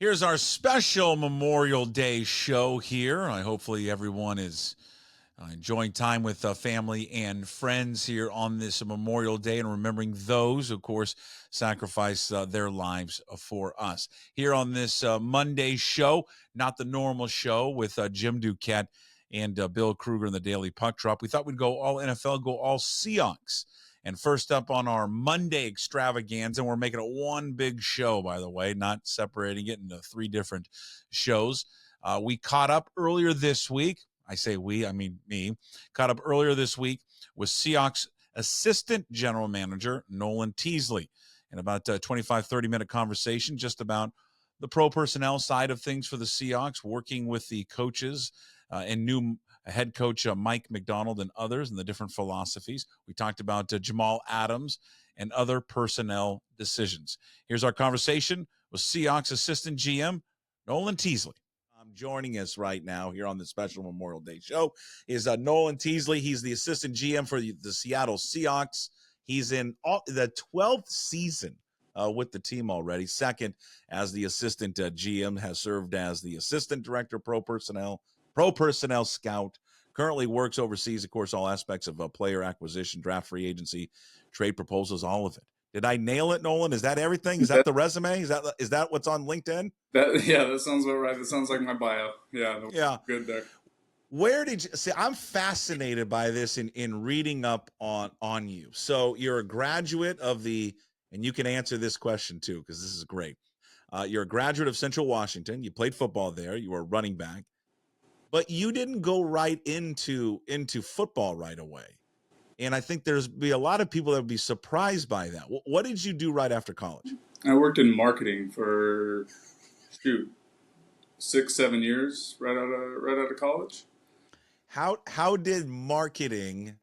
Here's our special Memorial Day show here. Hopefully everyone is enjoying time with family and friends here on this Memorial Day and remembering those, of course, sacrifice their lives for us. Here on this Monday show, not the normal show with Jim Duquette and Bill Kruger in the Daily Puck Drop. We thought we'd go all NFL, go all Seahawks. And first up on our Monday extravaganza, and we're making it one big show, by the way, not separating it into three different shows. We caught up earlier this week. I say we, I mean me. Caught up earlier this week with Seahawks Assistant General Manager Nolan Teasley. In about a 25, 30-minute conversation just about the pro personnel side of things for the Seahawks, working with the coaches and new head coach Mike McDonald and others and the different philosophies. We talked about Jamal Adams and other personnel decisions. Here's our conversation with Seahawks Assistant GM Nolan Teasley. Joining us right now here on the special Memorial Day show is Nolan Teasley. He's the assistant GM for the Seattle Seahawks. He's in the 12th season with the team already. Second as the assistant GM, has served as the assistant director, pro personnel scout, currently works overseas, of course, all aspects of player acquisition, draft, free agency, trade proposals, all of it. Did I nail it, Nolan? Is that everything? Is that the resume? Is that what's on LinkedIn? That sounds about right. That sounds like my bio. Yeah. Good there. Where did you see? I'm fascinated by this in reading up on you. So you're a graduate of and you can answer this question too, because this is great. You're a graduate of Central Washington. You played football there. You were a running back, but you didn't go right into football right away. And I think there's be a lot of people that would be surprised by that. What did you do right after college? I worked in marketing for 6-7 years right out of college. How did marketing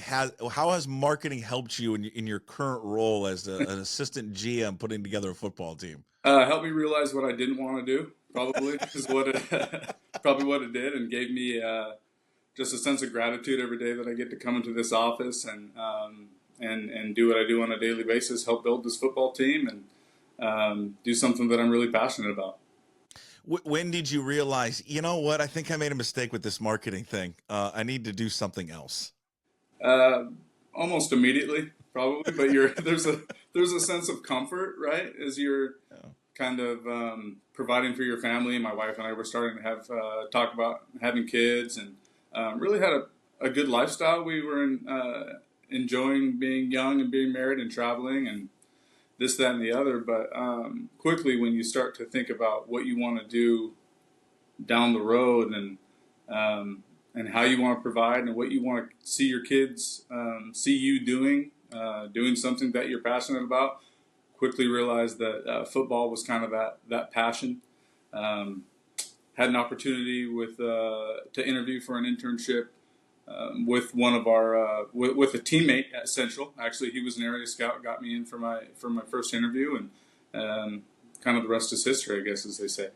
how has marketing helped you in your current role as an assistant GM putting together a football team? Helped me realize what I didn't want to do. Probably is what it did, and gave me just a sense of gratitude every day that I get to come into this office and do what I do on a daily basis, help build this football team, and do something that I'm really passionate about. When did you realize, you know what, I think I made a mistake with this marketing thing. I need to do something else? Almost immediately, probably. But there's a sense of comfort, right, as you're kind of providing for your family. And my wife and I were starting to have talk about having kids, and really had a good lifestyle. We were enjoying being young and being married and traveling and this, that, and the other. But quickly, when you start to think about what you want to do down the road and how you want to provide and what you want to see your kids see you doing something that you're passionate about, quickly realized that football was kind of that passion. Had an opportunity to interview for an internship with one of our with a teammate at Central. Actually, he was an area scout, got me in for my first interview, and kind of the rest is history, I guess, as they say.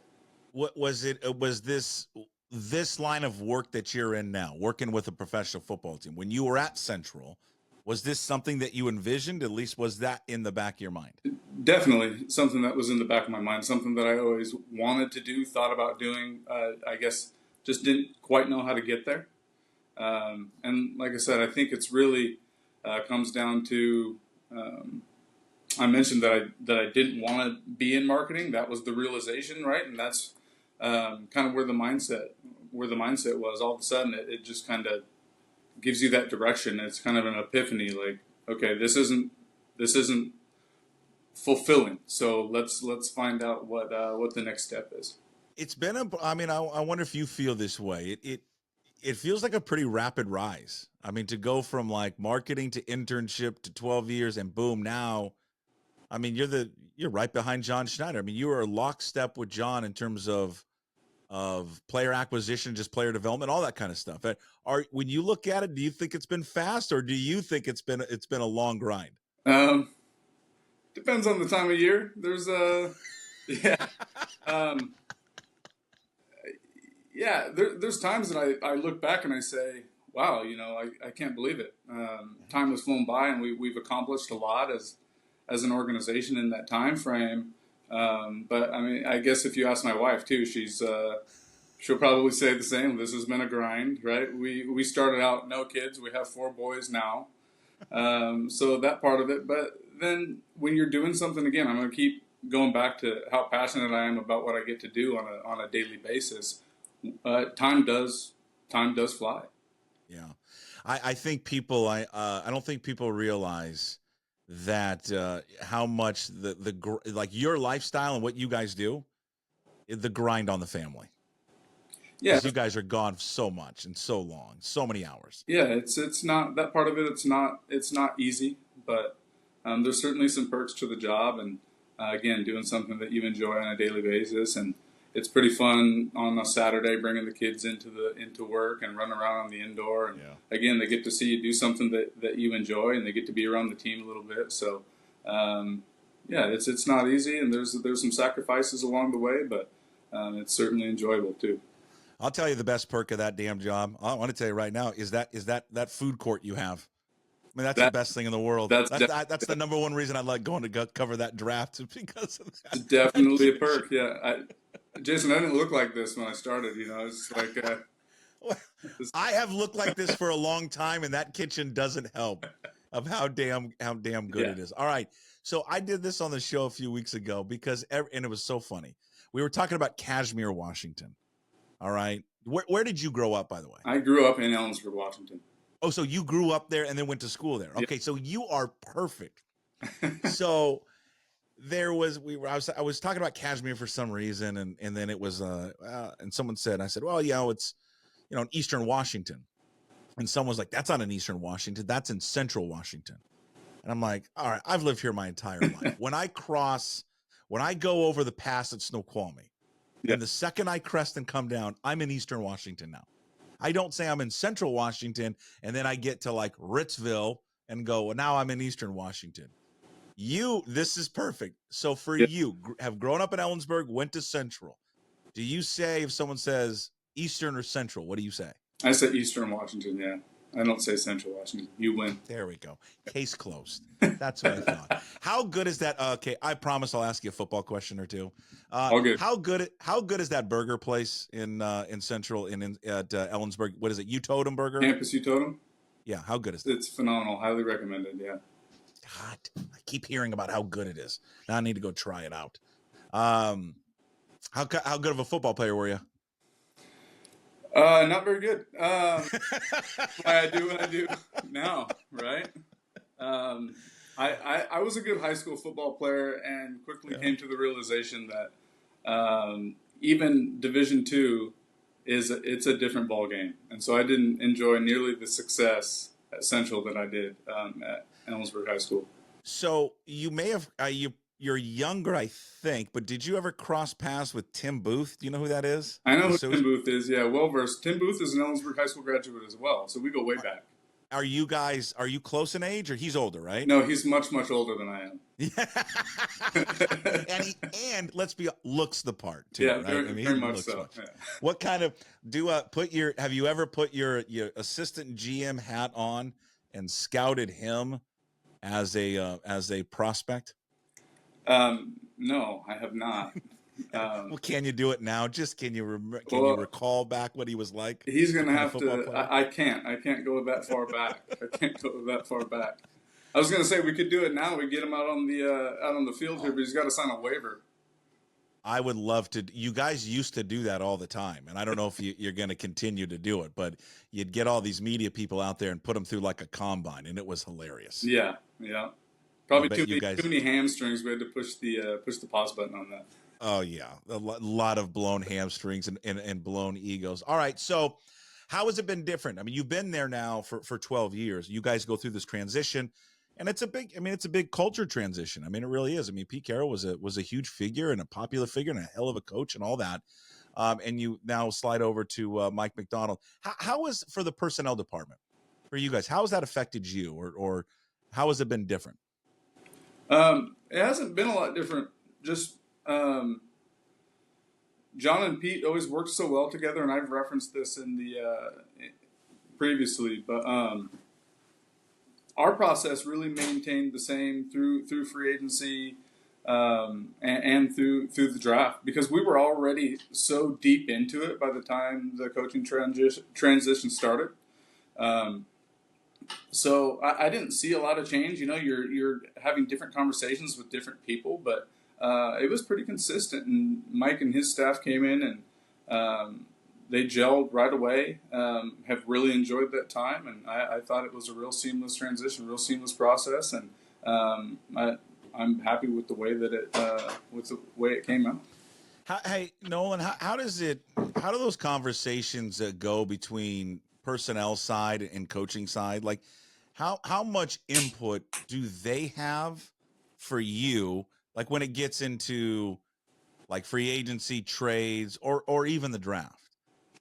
What was it? Was this line of work that you're in now, working with a professional football team, when you were at Central? Was this something that you envisioned? At least was that in the back of your mind? Definitely something that was in the back of my mind, something that I always wanted to do, thought about doing. I guess just didn't quite know how to get there. And like I said, I think it's really comes down to, I mentioned that I didn't want to be in marketing. That was the realization, right? And that's kind of where the mindset was. All of a sudden, it just kind of gives you that direction. It's kind of an epiphany, like, okay, this isn't fulfilling. So let's find out what the next step is. It's been I wonder if you feel this way. It feels like a pretty rapid rise. I mean, to go from like marketing to internship to 12 years and boom, now, I mean, you're right behind John Schneider. I mean, you are lockstep with John in terms of player acquisition, just player development, all that kind of stuff. When you look at it, do you think it's been fast, or do you think it's been a long grind? Depends on the time of year. There's there's times that I look back and I say, wow, I can't believe it. Time has flown by, and we've accomplished a lot as an organization in that time frame. But I mean, I guess if you ask my wife too, she'll probably say the same. This has been a grind, right? We started out no kids. We have 4 boys now. So that part of it. But then when you're doing something again, I'm going to keep going back to how passionate I am about what I get to do on a daily basis. Time does fly. Yeah, I think people I don't think people realize that how much like your lifestyle and what you guys do, the grind on the family. Yeah, Because you guys are gone so much and so long, so many hours. yeah. It's not that part of it. It's not easy, but there's certainly some perks to the job, and again, doing something that you enjoy on a daily basis, and it's pretty fun on a Saturday bringing the kids into work and run around on the indoor, and again, they get to see you do something that you enjoy, and they get to be around the team a little bit. So, yeah, it's not easy, and there's some sacrifices along the way, but it's certainly enjoyable too. I'll tell you the best perk of that damn job. I want to tell you right now is that food court you have. I mean, that's the best thing in the world. That's the number one reason I like going to cover that draft, is because of that. It's definitely a perk. Yeah, Jason, I didn't look like this when I started. It's like I have looked like this for a long time, and that kitchen doesn't help of how damn good it is. All right, so I did this on the show a few weeks ago because and it was so funny. We were talking about Kashmir, Washington. All right, where did you grow up, by the way? I grew up in Ellensburg, Washington. Oh, so you grew up there and then went to school there. Okay, so you are perfect. So there was I was talking about Kashmir for some reason, and then it was and someone said, I said, well, it's in Eastern Washington, and someone was like, that's not in Eastern Washington, that's in Central Washington, and I'm like, all right, I've lived here my entire life. When I go over the pass at Snoqualmie, and the second I crest and come down, I'm in Eastern Washington now. I don't say I'm in Central Washington and then I get to like Ritzville and go, well, now I'm in Eastern Washington. This is perfect. So for you, have grown up in Ellensburg, went to Central. Do you say, if someone says Eastern or Central, what do you say? I say Eastern Washington, yeah. I don't say Central Washington. You win. There we go. Case closed. That's what I thought. How good is that? Okay, I promise I'll ask you a football question or two. All good. How good is that burger place in Central at Ellensburg? What is it? Utotem Burger? Campus Utotem? Yeah, how good is it? It's phenomenal. Highly recommended, yeah. God, I keep hearing about how good it is. Now I need to go try it out. How good of a football player were you? Not very good. Why I do what I do now, right? I was a good high school football player and quickly came to the realization that even Division II it's a different ball game, and so I didn't enjoy nearly the success at Central that I did at Ellensburg High School. So you may have you're younger, I think, but did you ever cross paths with Tim Booth? Do you know who that is? I know who Tim Booth is, yeah, well versed. Tim Booth is an Ellensburg High School graduate as well, so we go way back. Are you close in age, or he's older, right? No, he's much, much older than I am. and let's be looks the part too, yeah, right? Very much so. Yeah. What kind of have you ever put your assistant GM hat on and scouted him as a prospect? No, I have not. Well, can you do it now? Can you recall back what he was like? He's going to have to. I can't go that far back. I can't go that far back. I was going to say we could do it now. We get him out on the field here, but he's got to sign a waiver. I would love to. You guys used to do that all the time, and I don't know if you're going to continue to do it, but you'd get all these media people out there and put them through like a combine, and it was hilarious. Yeah. Probably too many hamstrings. We had to push the pause button on that. Oh yeah, a lot of blown hamstrings and blown egos. All right, so how has it been different? I mean, you've been there now for 12 years. You guys go through this transition, and it's a big culture transition. I mean, it really is. I mean, Pete Carroll was a huge figure and a popular figure and a hell of a coach and all that. And you now slide over to Mike McDonald. How is for the personnel department for you guys? How has that affected you, or how has it been different? It hasn't been a lot different. Just John and Pete always worked so well together, and I've referenced this in the previously, but our process really maintained the same through free agency, and through the draft, because we were already so deep into it by the time the coaching transition started. So I didn't see a lot of change. You're having different conversations with different people, but it was pretty consistent. And Mike and his staff came in and they gelled right away. Have really enjoyed that time, and I thought it was a real seamless transition, real seamless process, and I'm happy with the way that it came out. Hey, Nolan, how do those conversations go between personnel side and coaching side? Like, how much input do they have for you? Like when it gets into like free agency, trades, or even the draft?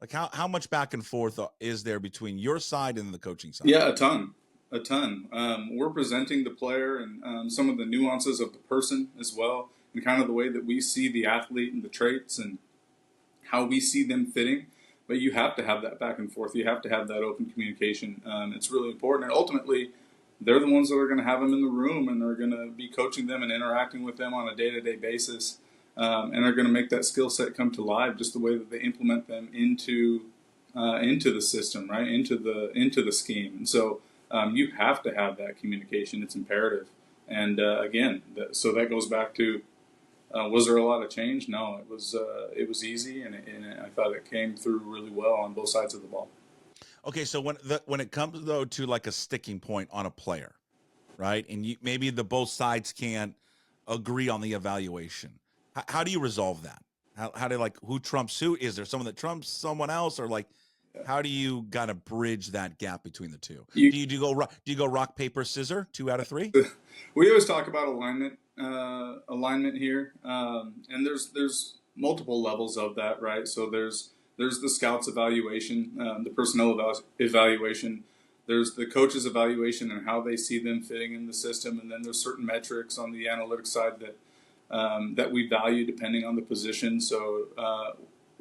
Like how much back and forth is there between your side and the coaching side? Yeah, a ton. We're presenting the player and some of the nuances of the person as well, and kind of the way that we see the athlete and the traits and how we see them fitting. But you have to have that back and forth. You have to have that open communication. It's really important. And ultimately, they're the ones that are going to have them in the room and are going to be coaching them and interacting with them on a day-to-day basis, and are going to make that skill set come to life just the way that they implement them into the system, right? Into the scheme. And so you have to have that communication. It's imperative. And again, so that goes back to, was there a lot of change? No, it was easy, and I thought it came through really well on both sides of the ball. Okay, so when it comes though to like a sticking point on a player, right? And maybe the both sides can't agree on the evaluation. How do you resolve that? How do who trumps who? Is there someone that trumps someone else, or like how do you kind of bridge that gap between the two? Do you go rock paper scissors 2 out of 3? We always talk about alignment here, and there's multiple levels of that, right? So there's the scouts evaluation, the personnel evaluation. There's the coaches evaluation and how they see them fitting in the system, and then there's certain metrics on the analytics side that we value depending on the position. So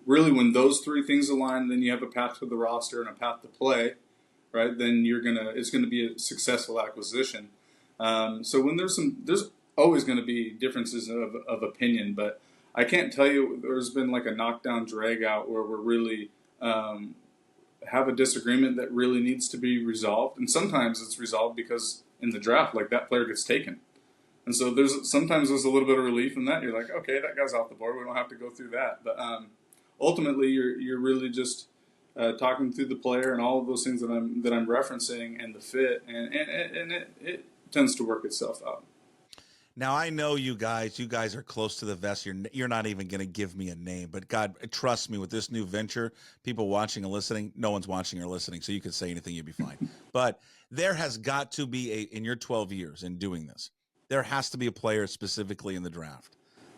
really, when those three things align, then you have a path to the roster and a path to play, right? Then it's gonna be a successful acquisition. So when there's always going to be differences of opinion, but I can't tell you there's been like a knockdown drag out where we're really have a disagreement that really needs to be resolved. And sometimes it's resolved because in the draft, like that player gets taken. And so sometimes there's a little bit of relief in that. You're like, okay, that guy's off the board. We don't have to go through that. But ultimately, you're really just talking through the player and all of those things that I'm referencing and the fit, and it tends to work itself out. Now I know you guys are close to the vest. You're not even going to give me a name, but God, trust me, with this new venture, people watching and listening, no one's watching or listening, so you could say anything, you'd be fine. But there has got to be in your 12 years in doing this, there has to be a player specifically in the draft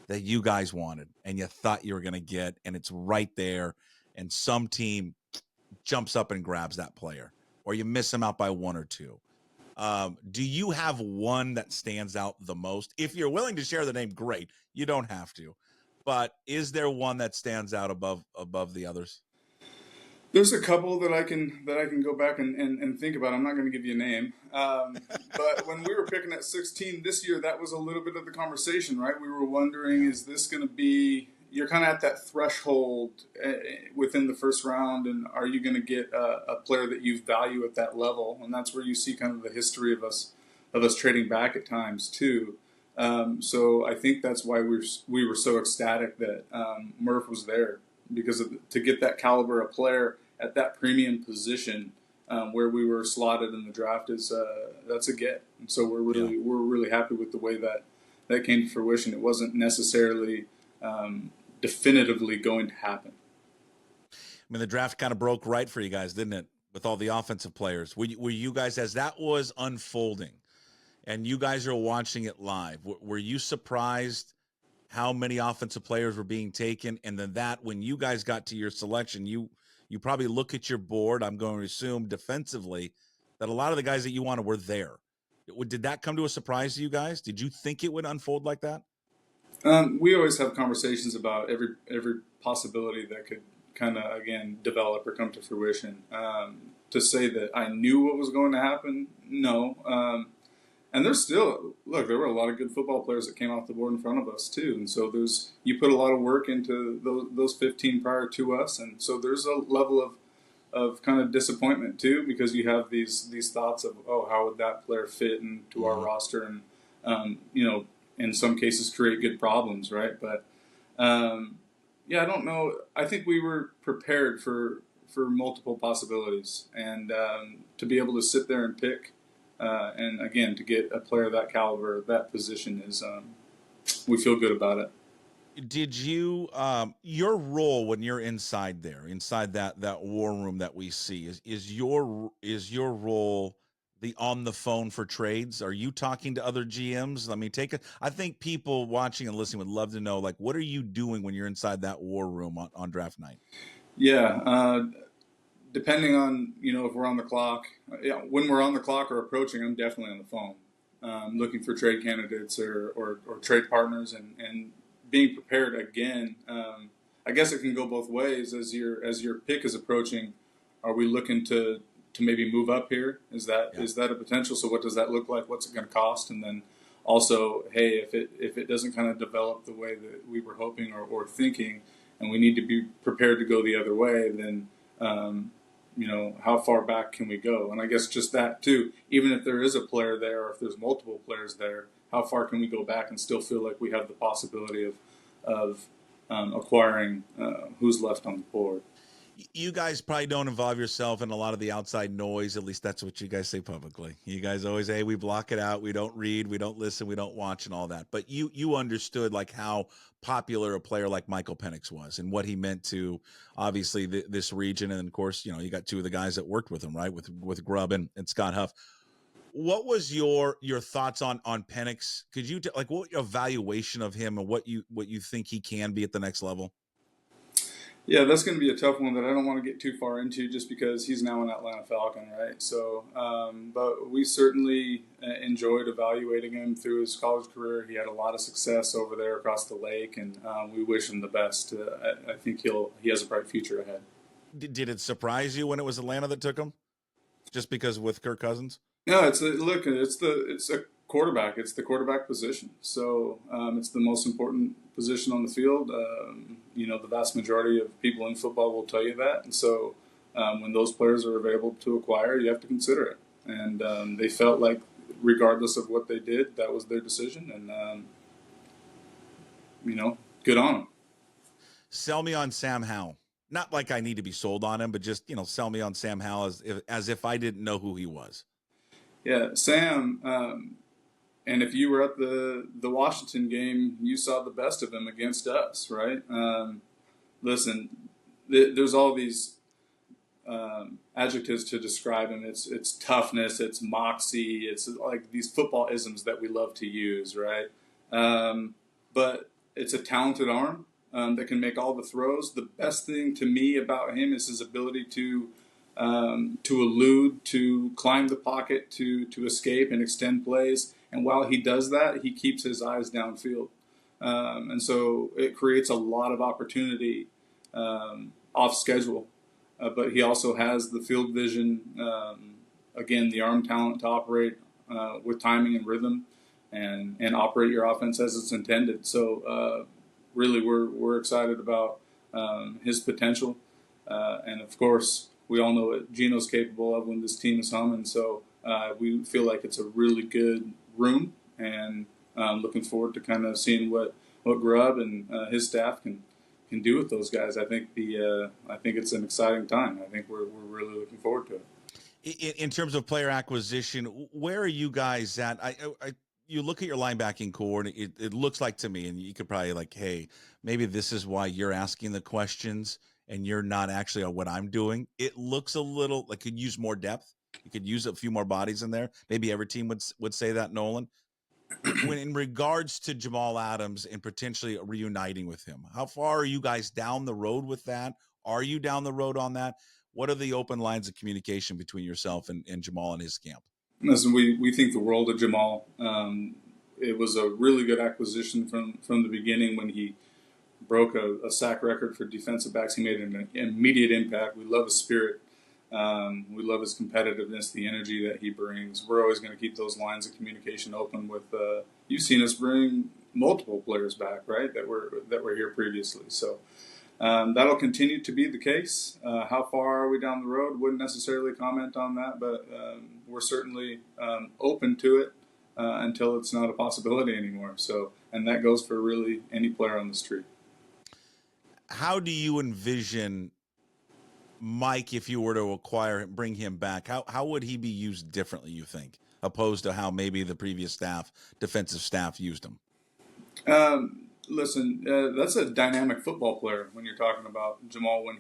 that you guys wanted and you thought you were going to get, and it's right there, and some team jumps up and grabs that player, or you miss him out by 1 or 2. Do you have one that stands out the most? If you're willing to share the name, great. You don't have to. But is there one that stands out above the others? There's a couple that I can go back and think about. I'm not going to give you a name. But when we were picking at 16 this year, that was a little bit of the conversation, right? We were wondering, is this going to be, you're kind of at that threshold within the first round, and are you going to get a player that you value at that level? And that's where you see kind of the history of us trading back at times too. So I think that's why we were so ecstatic that Murph was there, because to get that caliber of player at that premium position where we were slotted in the draft that's a get. And so we're really happy with the way that came to fruition. It wasn't necessarily definitively going to happen. I mean, the draft kind of broke right for you guys, didn't it? With all the offensive players, were you guys, as that was unfolding, and you guys are watching it live, were you surprised how many offensive players were being taken? And then that, when you guys got to your selection, you probably look at your board, I'm going to assume defensively, that a lot of the guys that you wanted were there. Did that come to a surprise to you guys? Did you think it would unfold like that? We always have conversations about every possibility that could kind of, again, develop or come to fruition. To say that I knew what was going to happen, no. And there's still look. There were a lot of good football players that came off the board in front of us too, and so there's you put a lot of work into those 15 prior to us, and so there's a level of kind of disappointment too because you have these thoughts of how would that player fit into our roster and in some cases create good problems, right? But yeah, I don't know. I think we were prepared for multiple possibilities, and to be able to sit there and pick, and again to get a player of that caliber, that position is we feel good about it. Did you your role when you're inside that war room that we see is your role the on the phone for trades? Are you talking to other GMs? I think people watching and listening would love to know, like, what are you doing when you're inside that war room on draft night? Yeah, depending on if we're on the clock. Yeah, when we're on the clock or approaching, I'm definitely on the phone, looking for trade candidates or trade partners and being prepared again. I guess it can go both ways as your pick is approaching. Are we looking to maybe move up here? Is that a potential? So what does that look like? What's it going to cost? And then also, hey, if it doesn't kind of develop the way that we were hoping or thinking, and we need to be prepared to go the other way, then how far back can we go? And I guess just that too. Even if there is a player there, or if there's multiple players there, how far can we go back and still feel like we have the possibility of acquiring who's left on the board? You guys probably don't involve yourself in a lot of the outside noise. At least that's what you guys say publicly. You guys always say, hey, we block it out. We don't read, we don't listen, we don't watch and all that. But you understood like how popular a player like Michael Penix was and what he meant to obviously this region. And of course, you got two of the guys that worked with him, right? With Grubb and Scott Huff. What was your thoughts on Penix? Could you what your evaluation of him and what you think he can be at the next level? Yeah, that's going to be a tough one that I don't want to get too far into just because he's now an Atlanta Falcon, right? So, but we certainly enjoyed evaluating him through his college career. He had a lot of success over there across the lake, and we wish him the best. I think he has a bright future ahead. Did it surprise you when it was Atlanta that took him? Just because with Kirk Cousins? No, it's a quarterback. It's the quarterback position. So it's the most important position on the field. The vast majority of people in football will tell you that. And so when those players are available to acquire, you have to consider it. And they felt like, regardless of what they did, that was their decision. And good on them. Sell me on Sam Howell. Not like I need to be sold on him, but just sell me on Sam Howell as if I didn't know who he was. Yeah, Sam. And if you were at the Washington game, you saw the best of him against us, right? Listen, there's all these adjectives to describe him. It's toughness, it's moxie, it's like these football isms that we love to use, right? But it's a talented arm that can make all the throws. The best thing to me about him is his ability to elude, to climb the pocket, to escape and extend plays. And while he does that, he keeps his eyes downfield. And so it creates a lot of opportunity off schedule. But he also has the field vision, again, the arm talent to operate with timing and rhythm and operate your offense as it's intended. So really, we're excited about his potential. And of course, we all know what Geno's capable of when this team is humming. So we feel like it's a really good room, and looking forward to kind of seeing what Grubb and his staff can do with those guys. I think it's an exciting time. I think we're really looking forward to it. In terms of player acquisition, where are you guys at? You look at your linebacking core, and it looks like to me, and you could probably hey, maybe this is why you're asking the questions and you're not actually on what I'm doing. It looks a little like could use more depth. You could use a few more bodies in there. Maybe every team would say that, Nolan. When in regards to Jamal Adams and potentially reuniting with him, how far are you guys down the road with that? Are you down the road on that? What are the open lines of communication between yourself and Jamal and his camp? Listen, we think the world of Jamal. It was a really good acquisition from the beginning when he broke a sack record for defensive backs. He made an immediate impact. We love his spirit. We love his competitiveness, the energy that he brings. We're always going to keep those lines of communication open with, you've seen us bring multiple players back, right? That were here previously. So that'll continue to be the case. How far are we down the road? Wouldn't necessarily comment on that, but we're certainly open to it until it's not a possibility anymore. So, and that goes for really any player on the street. How do you envision Mike, if you were to acquire him, bring him back? How would he be used differently, you think, opposed to how maybe the previous defensive staff used him? Listen, that's a dynamic football player when you're talking about Jamal when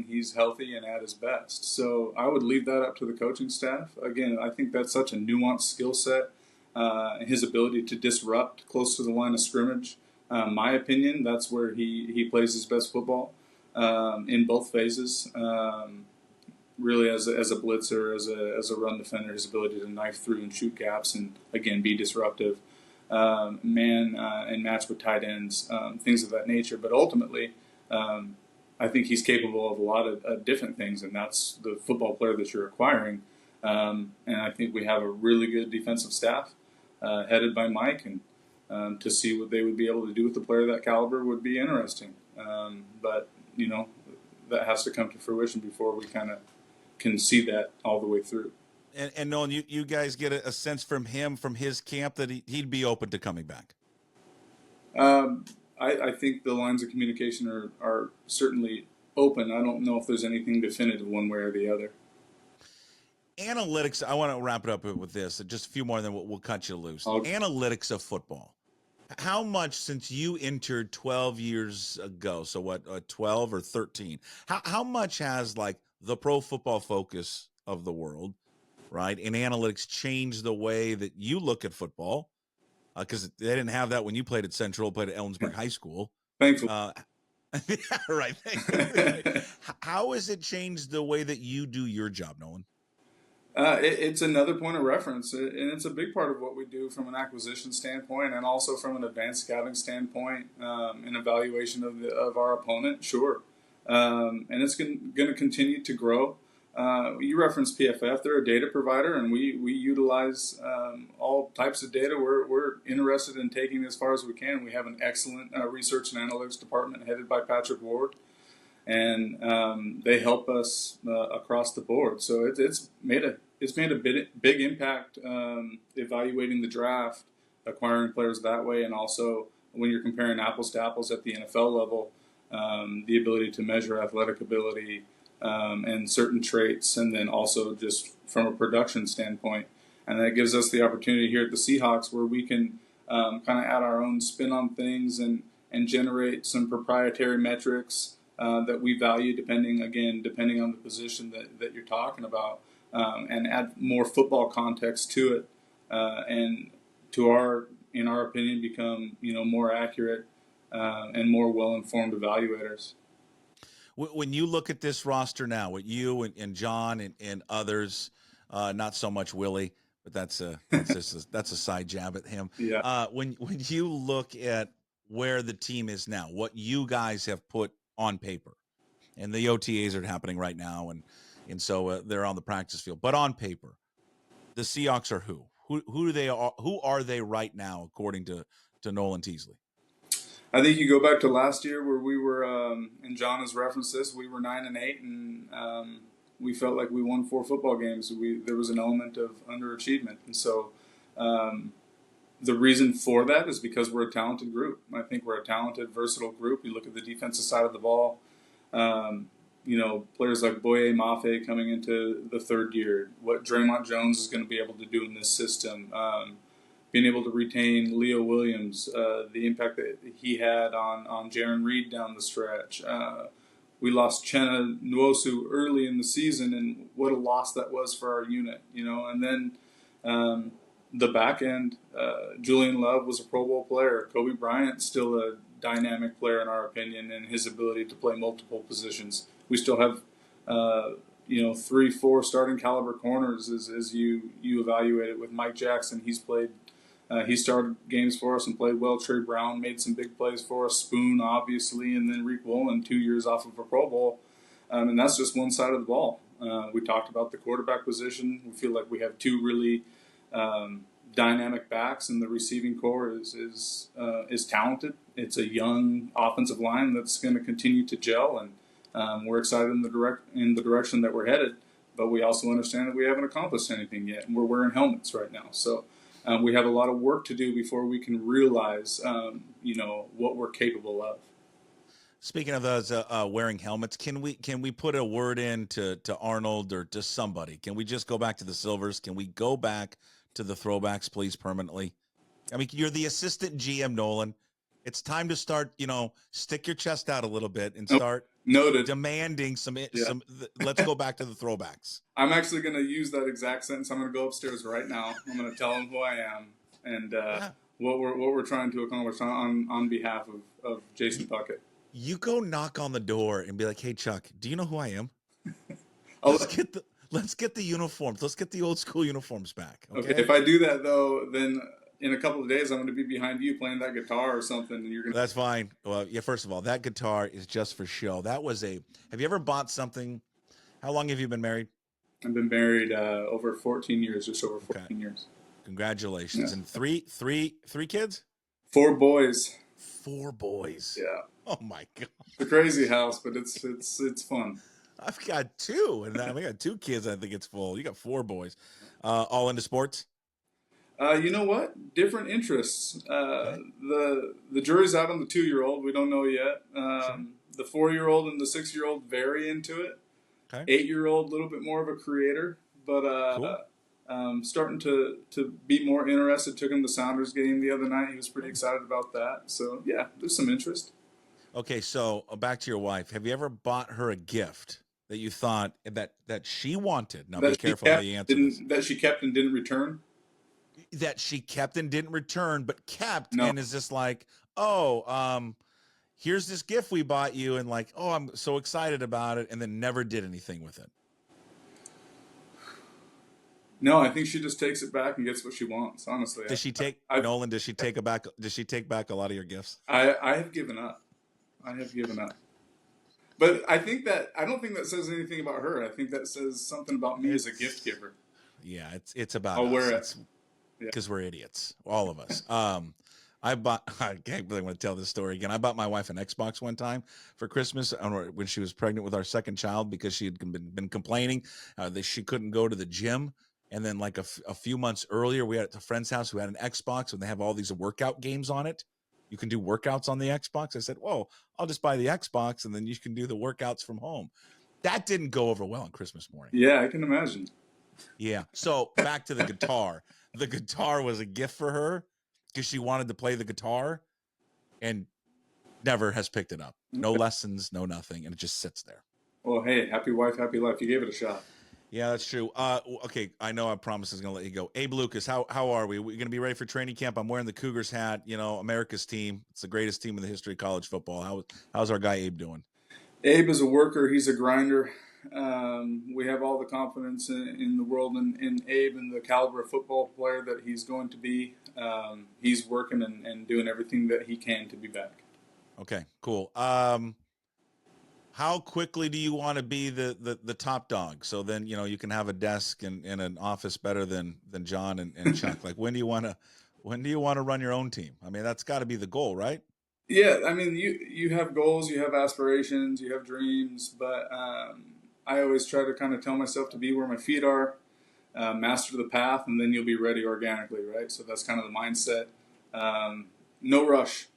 he's healthy and at his best. So I would leave that up to the coaching staff. Again, I think that's such a nuanced skill set. His ability to disrupt close to the line of scrimmage. My opinion, that's where he plays his best football in both phases. Really, as a blitzer, as a run defender, his ability to knife through and shoot gaps and again be disruptive. Man and match with tight ends, things of that nature. But ultimately, I think he's capable of a lot of different things, and that's the football player that you're acquiring. And I think we have a really good defensive staff headed by Mike, and to see what they would be able to do with the player of that caliber would be interesting. But, that has to come to fruition before we kind of can see that all the way through. And Nolan, you guys get a sense from him, from his camp, that he'd be open to coming back? I think the lines of communication are certainly open. I don't know if there's anything definitive one way or the other. Analytics, I want to wrap it up with this. Just a few more, and then we'll cut you loose. Analytics of football. How much, since you entered 12 years ago, so what, 12 or 13, how much has, like, the Pro Football Focus of the world, right, and analytics changed the way that you look at football? Because they didn't have that when you played at Central, played at Ellensburg High School. Thankfully. Yeah, right. Thank you. How has it changed the way that you do your job, Nolan? It's another point of reference, and it's a big part of what we do from an acquisition standpoint, and also from an advanced scouting standpoint, an evaluation of our opponent. Sure, and it's going to continue to grow. You referenced PFF; they're a data provider, and we utilize all types of data. We're interested in taking as far as we can. We have an excellent research and analytics department headed by Patrick Ward. And they help us across the board. So it's made a big impact evaluating the draft, acquiring players that way, and also when you're comparing apples to apples at the NFL level, the ability to measure athletic ability and certain traits, and then also just from a production standpoint. And that gives us the opportunity here at the Seahawks where we can kind of add our own spin on things and generate some proprietary metrics that we value depending on the position that you're talking about, and add more football context to it, and in our opinion, become more accurate and more well-informed evaluators. When you look at this roster now, with you and John and others, not so much Willie, but that's a side jab at him. Yeah. When you look at where the team is now, what you guys have put on paper, and the OTAs are happening right now, and so they're on the practice field. But on paper, the Seahawks are who? Who are they right now, according to Nolan Teasley? I think you go back to last year where we were, and John has referenced this, we were 9-8, and we felt like we won 4 football games. There was an element of underachievement, and so the reason for that is because we're a talented group. I think we're a talented, versatile group. You look at the defensive side of the ball, players like Boye Mafe coming into the third year, what Draymond Jones is going to be able to do in this system, being able to retain Leo Williams, the impact that he had on Jaron Reed down the stretch. We lost Chenna Nwosu early in the season, and what a loss that was for our unit, and then the back end, Julian Love was a Pro Bowl player. Kobe Bryant still a dynamic player in our opinion, and his ability to play multiple positions. We still have 3-4 starting caliber corners as you evaluate it with Mike Jackson. He started games for us and played well. Trey Brown made some big plays for us. Spoon, obviously, and then Reek Woolen, 2 years off of a Pro Bowl. And that's just one side of the ball. We talked about the quarterback position. We feel like we have two really dynamic backs, and the receiving core is talented. It's a young offensive line that's going to continue to gel, and we're excited in the direction that we're headed. But we also understand that we haven't accomplished anything yet, and we're wearing helmets right now. So we have a lot of work to do before we can realize, what we're capable of. Speaking of those wearing helmets, can we put a word in to Arnold or to somebody? Can we just go back to the Silvers? Can we go back to the throwbacks, please, permanently? I mean, you're the assistant GM, Nolan. It's time to start, stick your chest out a little bit and start demanding some. Let's go back to the throwbacks. I'm actually going to use that exact sentence. I'm going to go upstairs right now. I'm going to tell them who I am and what we're trying to accomplish on behalf of Jason Puckett. You go knock on the door and be like, "Hey, Chuck, do you know who I am? Let's get the uniforms. Let's get the old school uniforms back." Okay. If I do that though, then in a couple of days I'm going to be behind you playing that guitar or something, and you're going to. That's fine. Well, yeah. First of all, that guitar is just for show. Have you ever bought something? How long have you been married? I've been married over 14 years, just over 14 years. Congratulations. Yeah. And three kids? 4 boys. 4 boys. Yeah. Oh my God. It's a crazy house, but it's fun. I've got 2, and I got 2 kids. I think it's full. You got 4 boys, all into sports. You know what? Different interests. The jury's out on the 2-year-old. We don't know yet. The 4-year-old and the 6-year-old very into it. Okay. 8-year-old, a little bit more of a creator, but cool. Starting to be more interested. Took him to the Sounders game the other night. He was pretty excited about that. So yeah, there's some interest. Okay, so back to your wife. Have you ever bought her a gift that you thought that she wanted? Now be careful how you answer this. That she kept and didn't return? That she kept and didn't return, but kept no. And is just like, here's this gift we bought you, and like, oh, I'm so excited about it, and then never did anything with it. No, I think she just takes it back and gets what she wants. Honestly, does she take Nolan? Does she take back? Does she take back a lot of your gifts? I have given up. But I don't think that says anything about her. I think that says something about me as a gift giver. Yeah, it's about I'll us. Wear it because we're idiots, all of us. I can't really want to tell this story again. I bought my wife an Xbox one time for Christmas when she was pregnant with our second child because she had been complaining that she couldn't go to the gym. And then like a few months earlier, we had at a friend's house who had an Xbox, and they have all these workout games on it. You can do workouts on the Xbox. I said, whoa, I'll just buy the Xbox, and then you can do the workouts from home. That didn't go over well on Christmas morning. Yeah, I can imagine. Yeah. So back to the guitar. The guitar was a gift for her because she wanted to play the guitar and never has picked it up. No lessons, no nothing, and it just sits there. Well, hey, happy wife, happy life. You gave it a shot. Yeah, that's true. Okay, I know I promised I was going to let you go. Abe Lucas, how are we? We going to be ready for training camp? I'm wearing the Cougars hat, America's team. It's the greatest team in the history of college football. How's our guy Abe doing? Abe is a worker. He's a grinder. We have all the confidence in the world in Abe and the caliber of football player that he's going to be. He's working and doing everything that he can to be back. Okay, cool. How quickly do you want to be the top dog? So then, you can have a desk and an office better than John and Chuck. Like when do you want to run your own team? I mean, that's got to be the goal, right? Yeah. I mean, you have goals, you have aspirations, you have dreams, but I always try to kind of tell myself to be where my feet are, master the path, and then you'll be ready organically, right? So that's kind of the mindset. No rush.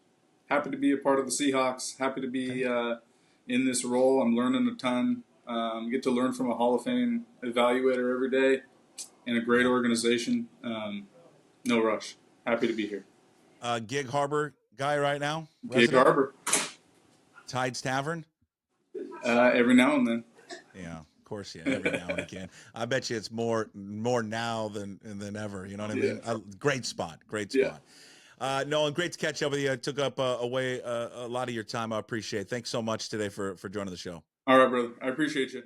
Happy to be a part of the Seahawks. Happy to be in this role. I'm learning a ton. Get to learn from a Hall of Fame evaluator every day in a great organization. No rush. Happy to be here. Gig Harbor guy right now? Gig Harbor. Tides Tavern? Every now and then. Yeah, of course, yeah, every now and again. I bet you it's more now than ever. You know what I mean? Great spot. Yeah. Nolan, great to catch up with you. I took up away a lot of your time. I appreciate it. Thanks so much today for joining the show. All right, brother. I appreciate you.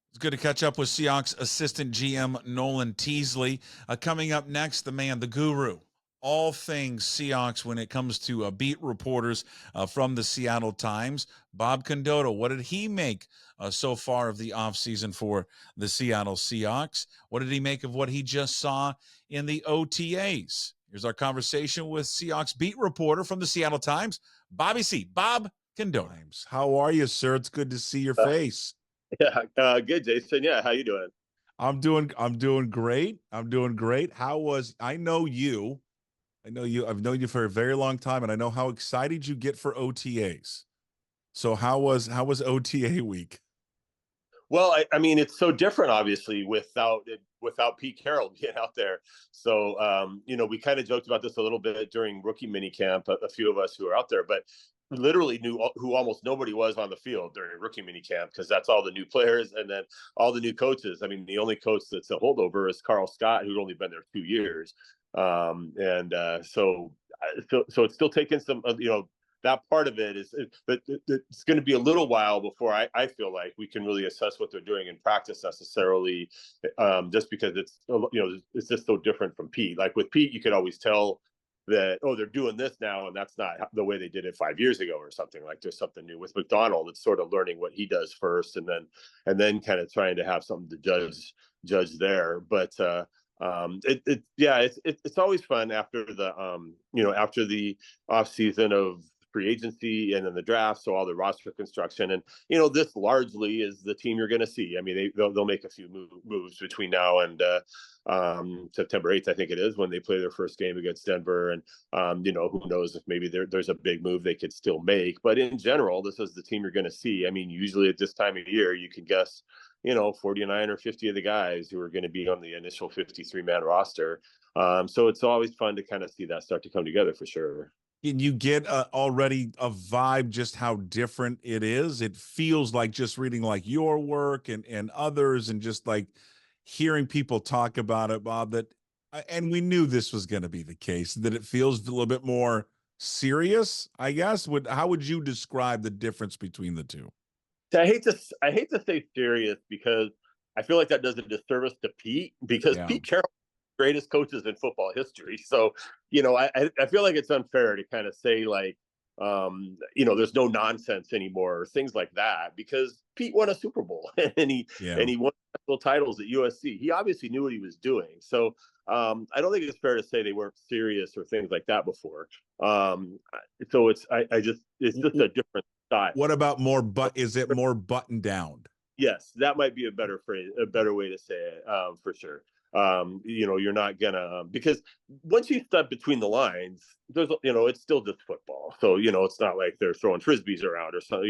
It's good to catch up with Seahawks assistant GM Nolan Teasley. Coming up next, the man, the guru, all things Seahawks when it comes to beat reporters from the Seattle Times. Bob Condotta, what did he make so far of the offseason for the Seattle Seahawks? What did he make of what he just saw in the OTAs? Here's our conversation with Seahawks beat reporter from the Seattle Times, Bobby C. Bob Condotta. How are you, sir? It's good to see your face. Good, Jason. Yeah, how you doing? I'm doing great. I'm doing great. I know you. I've known you for a very long time, and I know how excited you get for OTAs. So how was OTA week? Well, I mean, it's so different, obviously, without Pete Carroll being out there. So, we kind of joked about this a little bit during rookie minicamp, a few of us who are out there, but literally knew who almost nobody was on the field during rookie minicamp because that's all the new players and then all the new coaches. I mean, the only coach that's a holdover is Carl Scott, who'd only been there 2 years. So it's still taking some, that part of it is, but it's going to be a little while before I feel like we can really assess what they're doing in practice necessarily, just because it's just so different from Pete. Like with Pete, you could always tell that, oh, they're doing this now, and that's not the way they did it 5 years ago or something. Like there's something new. With McDonald, it's sort of learning what he does first, and then kind of trying to have something to judge there. But it's always fun after the off season of free agency and then the draft, so all the roster construction, and this largely is the team you're going to see. I mean, they'll make a few moves between now and September 8th, I think it is, when they play their first game against Denver, and who knows if maybe there's a big move they could still make. But in general, this is the team you're going to see. I mean, usually at this time of year, you can guess 49 or 50 of the guys who are going to be on the initial 53-man roster. So it's always fun to kind of see that start to come together for sure. Can you get already a vibe just how different it is? It feels like just reading like your work and others, and just like hearing people talk about it, Bob, and we knew this was going to be the case, that it feels a little bit more serious, I guess. How would you describe the difference between the two? I hate to say serious because I feel like that does a disservice to Pete, because Pete Carroll, greatest coaches in football history. So, I feel like it's unfair to kind of say like, there's no nonsense anymore or things like that, because Pete won a Super Bowl and he won national titles at USC. He obviously knew what he was doing. So I don't think it's fair to say they weren't serious or things like that before. So it's just a different style. What about is it more buttoned down? Yes, that might be a better way to say it, for sure. You're not gonna, because once you step between the lines, there's, it's still just football. So, it's not like they're throwing frisbees around or so,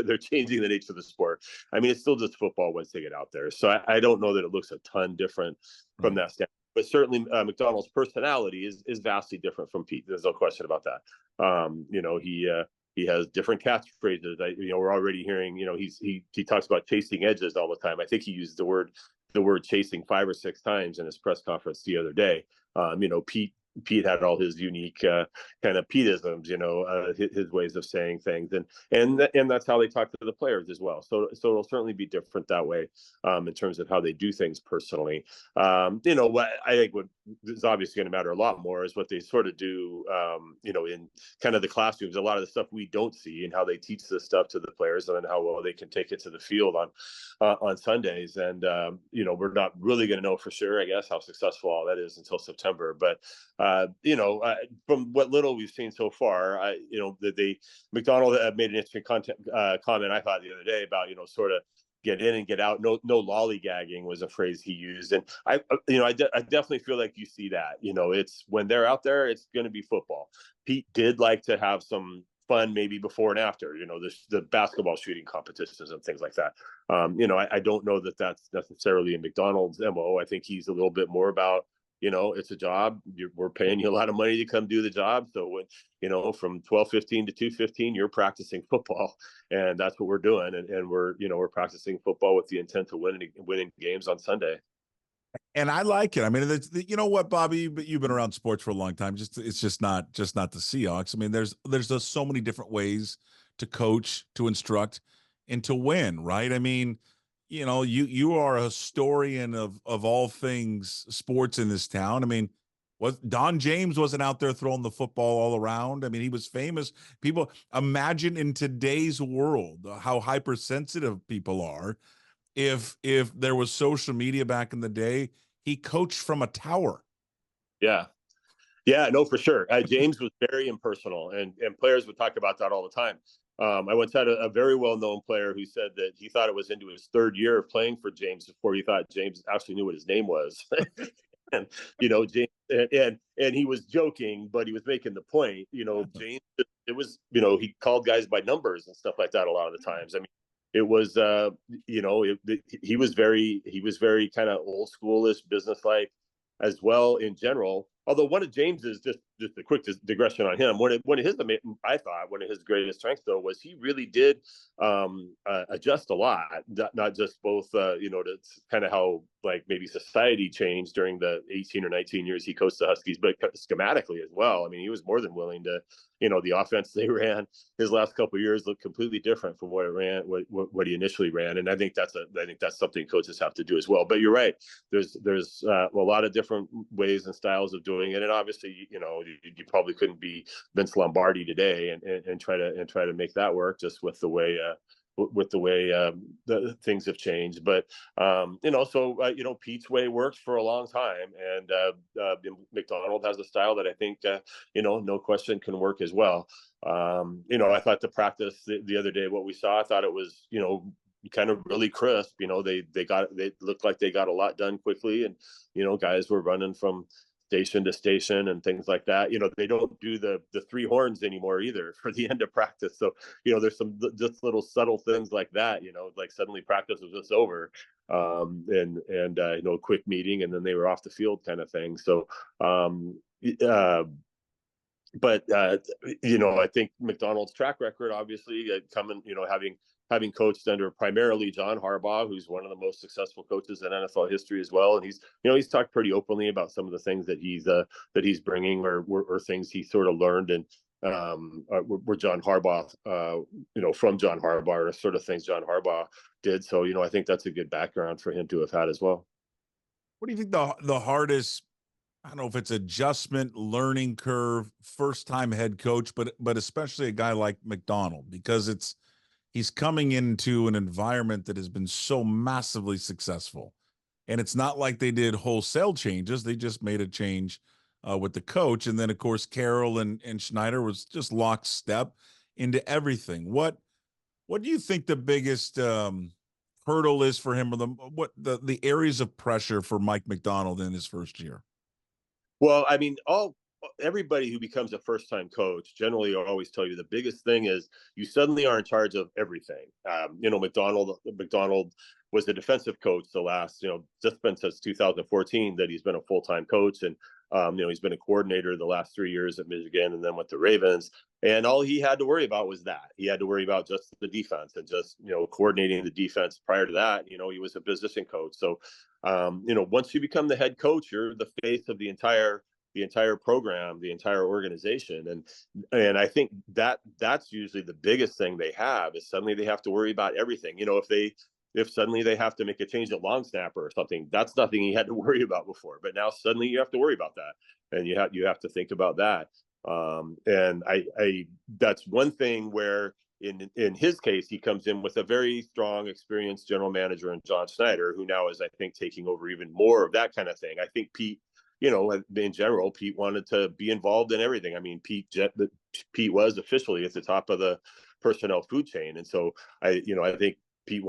they're changing the nature of the sport. I mean, it's still just football once they get out there. So I don't know that it looks a ton different from that standpoint. But certainly McDonald's personality is vastly different from Pete. There's no question about that. He has different catchphrases. We're already hearing, he talks about chasing edges all the time. I think he used the word chasing 5 or 6 times in his press conference the other day. Pete had all his unique kind of Pete-isms, his ways of saying things, and that's how they talk to the players as well. So it'll certainly be different that way in terms of how they do things personally. What I think what is obviously going to matter a lot more is what they sort of do, in kind of the classrooms. A lot of the stuff we don't see, and how they teach this stuff to the players, and then how well they can take it to the field on Sundays. And we're not really going to know for sure, I guess, how successful all that is until September. But from what little we've seen so far, McDonald made an interesting comment, I thought, the other day about, sort of get in and get out. No lollygagging was a phrase he used. And I definitely feel like you see that, it's when they're out there, it's going to be football. Pete did like to have some fun, maybe before and after, the basketball shooting competitions and things like that. I don't know that that's necessarily in McDonald's MO. I think he's a little bit more about, it's a job. We're paying you a lot of money to come do the job. So when, from 12:15 to 2:15, you're practicing football, and that's what we're doing. And we're practicing football with the intent to winning games on Sunday. And I like it. I mean, you know what, Bobby, but you've been around sports for a long time. It's just not the Seahawks. I mean, there's just so many different ways to coach, to instruct, and to win, right? I mean, you are a historian of all things sports in this town. I mean, Was Don James wasn't out there throwing the football all around. I mean, he was famous. People imagine in today's world how hypersensitive people are. If there was social media back in the day, he coached from a tower. Yeah. Yeah, no, for sure. James was very impersonal, and players would talk about that all the time. I once had a very well-known player who said that he thought it was into his third year of playing for James before he thought James actually knew what his name was. And James, and he was joking, but he was making the point. James, it was, he called guys by numbers and stuff like that a lot of the times. I mean, it was, he was very kind of old schoolish, business-like as well in general. Although one of James's, just a quick digression on him, one of his, I thought one of his greatest strengths though was he really did adjust a lot, not just both to kind of how like maybe society changed during the 18 or 19 years he coached the Huskies, but schematically as well. I mean, he was more than willing to, the offense they ran his last couple of years looked completely different from what he initially ran, and I think that's something coaches have to do as well. But you're right, there's a lot of different ways and styles of doing it, and obviously you probably couldn't be Vince Lombardi today and try to make that work just with the way the things have changed. But Pete's way worked for a long time, and McDonald has a style that I think no question can work as well. I thought the practice the other day, what we saw, I thought it was kind of really crisp. They looked like they got a lot done quickly, and guys were running from station to station and things like that. They don't do the three horns anymore either for the end of practice. So, there's some just little subtle things like that, like suddenly practice was just over, and quick meeting, and then they were off the field kind of thing. So, I think McDonald's track record, obviously, having coached under primarily John Harbaugh, who's one of the most successful coaches in NFL history as well, and he's talked pretty openly about some of the things that he's bringing or things he sort of learned and were John Harbaugh, from John Harbaugh, or sort of things John Harbaugh did. So I think that's a good background for him to have had as well. What do you think the hardest? I don't know if it's adjustment, learning curve, first time head coach, but especially a guy like McDonald, because he's coming into an environment that has been so massively successful. And it's not like they did wholesale changes. They just made a change with the coach. And then, of course, Carroll and Schneider was just lockstep into everything. What do you think the biggest hurdle is for him, or the areas of pressure for Mike McDonald in his first year? Well, I mean, everybody who becomes a first-time coach generally always tell you the biggest thing is you suddenly are in charge of everything. McDonald was the defensive coach the last, just been since 2014 that he's been a full-time coach, and he's been a coordinator the last 3 years at Michigan and then with the Ravens. And all he had to worry about was that. He had to worry about just the defense and just, coordinating the defense. Prior to that, he was a position coach. So, once you become the head coach, you're the face of the entire program, the entire organization. And I think that's usually the biggest thing they have is suddenly they have to worry about everything. If suddenly they have to make a change at long snapper or something, that's nothing he had to worry about before. But now suddenly you have to worry about that, and you have to think about that. And I that's one thing where in his case, he comes in with a very strong, experienced general manager in John Schneider, who now is, I think, taking over even more of that kind of thing. I think Pete, in general, Pete wanted to be involved in everything. I mean, Pete was officially at the top of the personnel food chain. And so I think Pete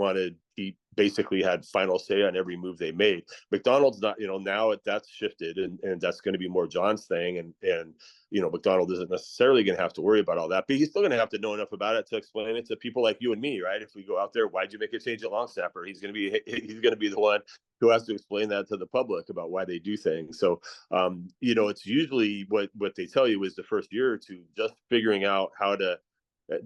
basically had final say on every move they made. McDonald's not, now that's shifted, and that's going to be more John's thing. And McDonald isn't necessarily going to have to worry about all that, but he's still going to have to know enough about it to explain it to people like you and me, right? If we go out there, why'd you make a change at long snapper? He's going to be the one who has to explain that to the public about why they do things. So, it's usually what they tell you is the first year or two, just figuring out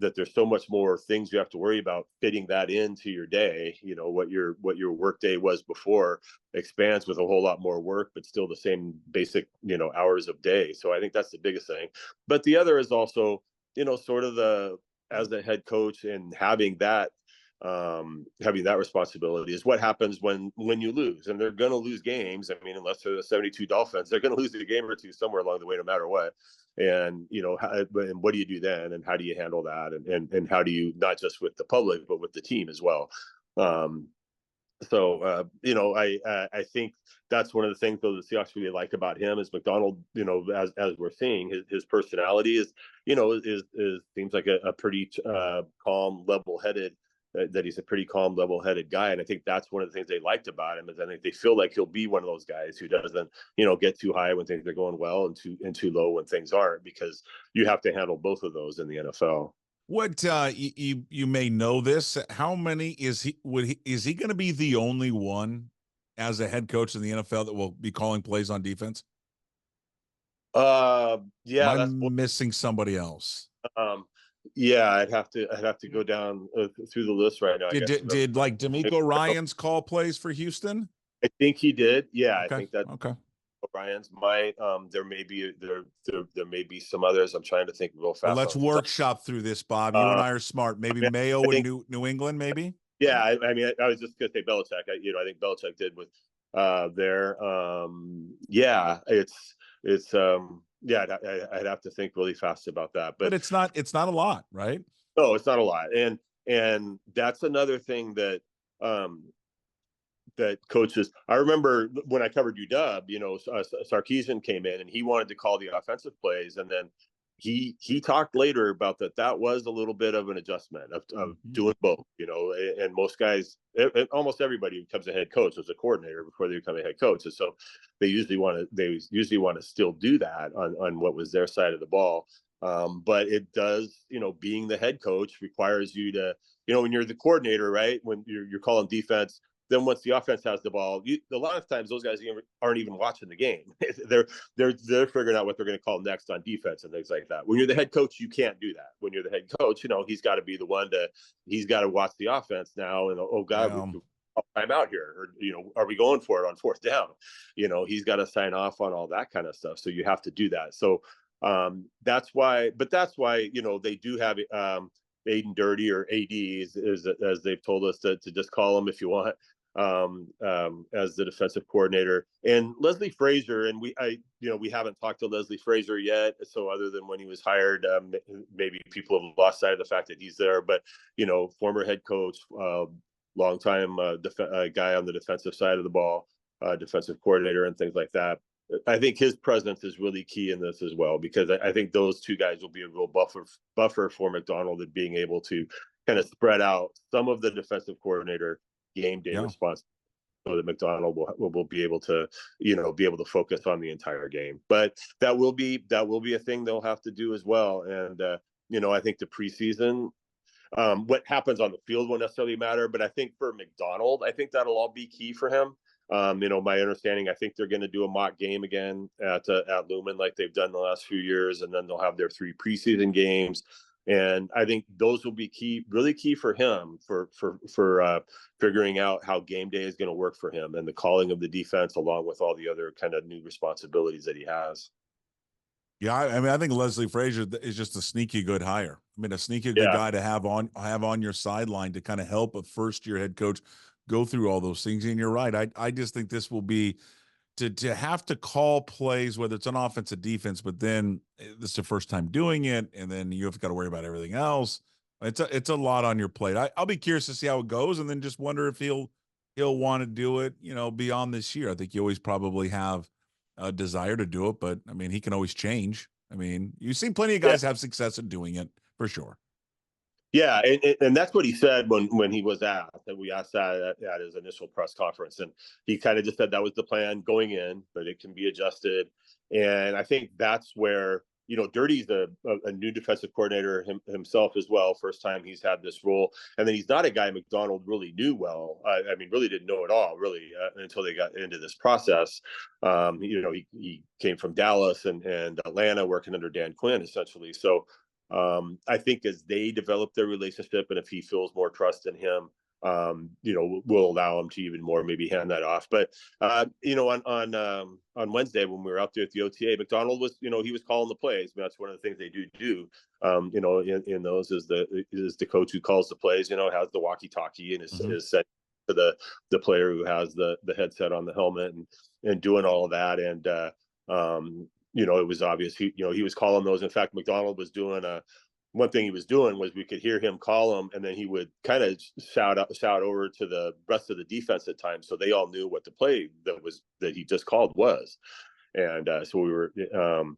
that there's so much more things you have to worry about fitting that into your day. What your work day was before expands with a whole lot more work, but still the same basic, hours of day. So I think that's the biggest thing. But the other is also, sort of as the head coach and having that having that responsibility is what happens when you lose, and they're going to lose games. I mean, unless they're the 72 Dolphins, they're going to lose a game or two somewhere along the way, no matter what. And, and what do you do then? And how do you handle that? And how do you, not just with the public, but with the team as well? I think that's one of the things, though, the Seahawks really like about him is Macdonald. As we're seeing, his personality is seems like a pretty calm, level-headed. That he's a pretty calm, level-headed guy, and I think that's one of the things they liked about him is I think they feel like he'll be one of those guys who doesn't, get too high when things are going well and too low when things aren't, because you have to handle both of those in the NFL. What you may know this? How many is he? Is he going to be the only one as a head coach in the NFL that will be calling plays on defense? Yeah, Am I missing somebody else? Yeah, I'd have to go down through the list right now. Did like D'Amico Ryans call plays for Houston? I think he did. Yeah, okay. I think that okay. Ryans might. There may be some others. I'm trying to think real fast. Well, let's workshop through this, Bob. You and I are smart. Maybe Mayo in New England, maybe. Yeah, I mean, I was just gonna say Belichick. I think Belichick did with there. Yeah, it's yeah, I'd have to think really fast about that. But it's not a lot, right? No, it's not a lot. And that's another thing that that coaches, I remember when I covered UW, Sarkisian came in and he wanted to call the offensive plays, and then he talked later about that was a little bit of an adjustment of doing both, and most guys, almost everybody who becomes a head coach was a coordinator before they become a head coach. And so they usually want to still do that on what was their side of the ball. But it does, being the head coach requires you to, when you're the coordinator, right, when you're calling defense, then once the offense has the ball, a lot of times those guys aren't even watching the game. they're figuring out what they're going to call next on defense and things like that. When you're the head coach, you can't do that. When you're the head coach, he's got to be the one he's got to watch the offense now. And oh God, I'm out here, or are we going for it on fourth down? He's got to sign off on all that kind of stuff. So you have to do that. So that's why they do have Aiden Dirty, or AD, as they've told us to just call him if you want, as the defensive coordinator. And Leslie Frazier, and we haven't talked to Leslie Frazier yet. So other than when he was hired, maybe people have lost sight of the fact that he's there. But former head coach, longtime guy on the defensive side of the ball, defensive coordinator, and things like that. I think his presence is really key in this as well, because I think those two guys will be a real buffer for Macdonald, and being able to kind of spread out some of the defensive coordinator game day response, so that Macdonald will be able to focus on the entire game. But that will be a thing they'll have to do as well. And I think the preseason, what happens on the field won't necessarily matter, but I think for Macdonald, I think that'll all be key for him. My understanding, I think they're going to do a mock game again at Lumen, like they've done the last few years, and then they'll have their 3 preseason games. And I think those will be really key for him for figuring out how game day is going to work for him, and the calling of the defense, along with all the other kind of new responsibilities that he has. Yeah, I mean, I think Leslie Frazier is just a sneaky good hire. I mean, a sneaky good guy to have on your sideline to kind of help a first-year head coach go through all those things. And you're right. I just think this will be to have to call plays, whether it's on offense or defense, but then this is the first time doing it, and then you have got to worry about everything else. It's a lot on your plate. I'll be curious to see how it goes, and then just wonder if he'll want to do it, beyond this year. I think you always probably have a desire to do it, but I mean, he can always change. I mean, you've seen plenty of guys have success in doing it, for sure. Yeah, and that's what he said when he was asked, and we asked that at his initial press conference, and he kind of just said that was the plan going in, but it can be adjusted. And I think that's where, Dirty's a new defensive coordinator himself as well. First time he's had this role, and then he's not a guy Macdonald really knew well. I mean, really didn't know at all, really, until they got into this process. He came from Dallas and Atlanta, working under Dan Quinn, essentially. So I think as they develop their relationship, and if he feels more trust in him, will allow him to even more maybe hand that off. But on Wednesday when we were out there at the OTA, McDonald was, he was calling the plays. I mean, that's one of the things they do. In those is the coach who calls the plays. Has the walkie-talkie and is set to the player who has the headset on the helmet and doing all of that. And it was obvious he was calling those. In fact, McDonald was doing one thing he was doing was we could hear him call them, and then he would kind of shout over to the rest of the defense at times, so they all knew what the play that he just called was. And so we were, so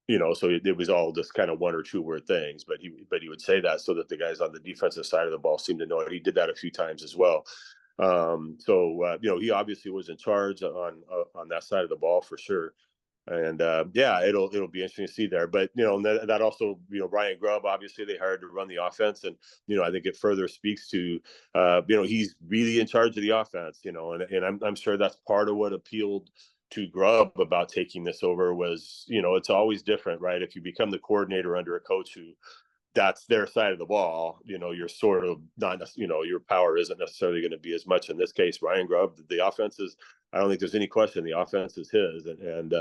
it was all just kind of one or two word things, but he would say that so that the guys on the defensive side of the ball seemed to know it. He did that a few times as well. He obviously was in charge on that side of the ball for sure. And it'll be interesting to see there. But that also, Ryan Grubb, obviously they hired to run the offense, and I think it further speaks to he's really in charge of the offense. And I'm sure that's part of what appealed to Grubb about taking this over was it's always different, right? If you become the coordinator under a coach who that's their side of the ball, you're sort of not, your power isn't necessarily going to be as much. In this case, Ryan Grubb, the offense is, I don't think there's any question the offense is his, and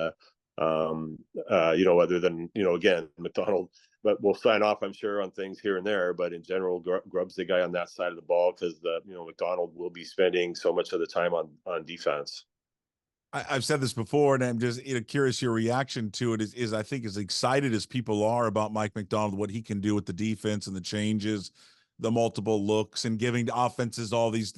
other than, again, McDonald, but we'll sign off, I'm sure, on things here and there. But in general, Grubb's the guy on that side of the ball because McDonald will be spending so much of the time on defense. I've said this before, and I'm just curious your reaction to it. Is I think as excited as people are about Mike McDonald, what he can do with the defense and the changes, the multiple looks, and giving the offenses all these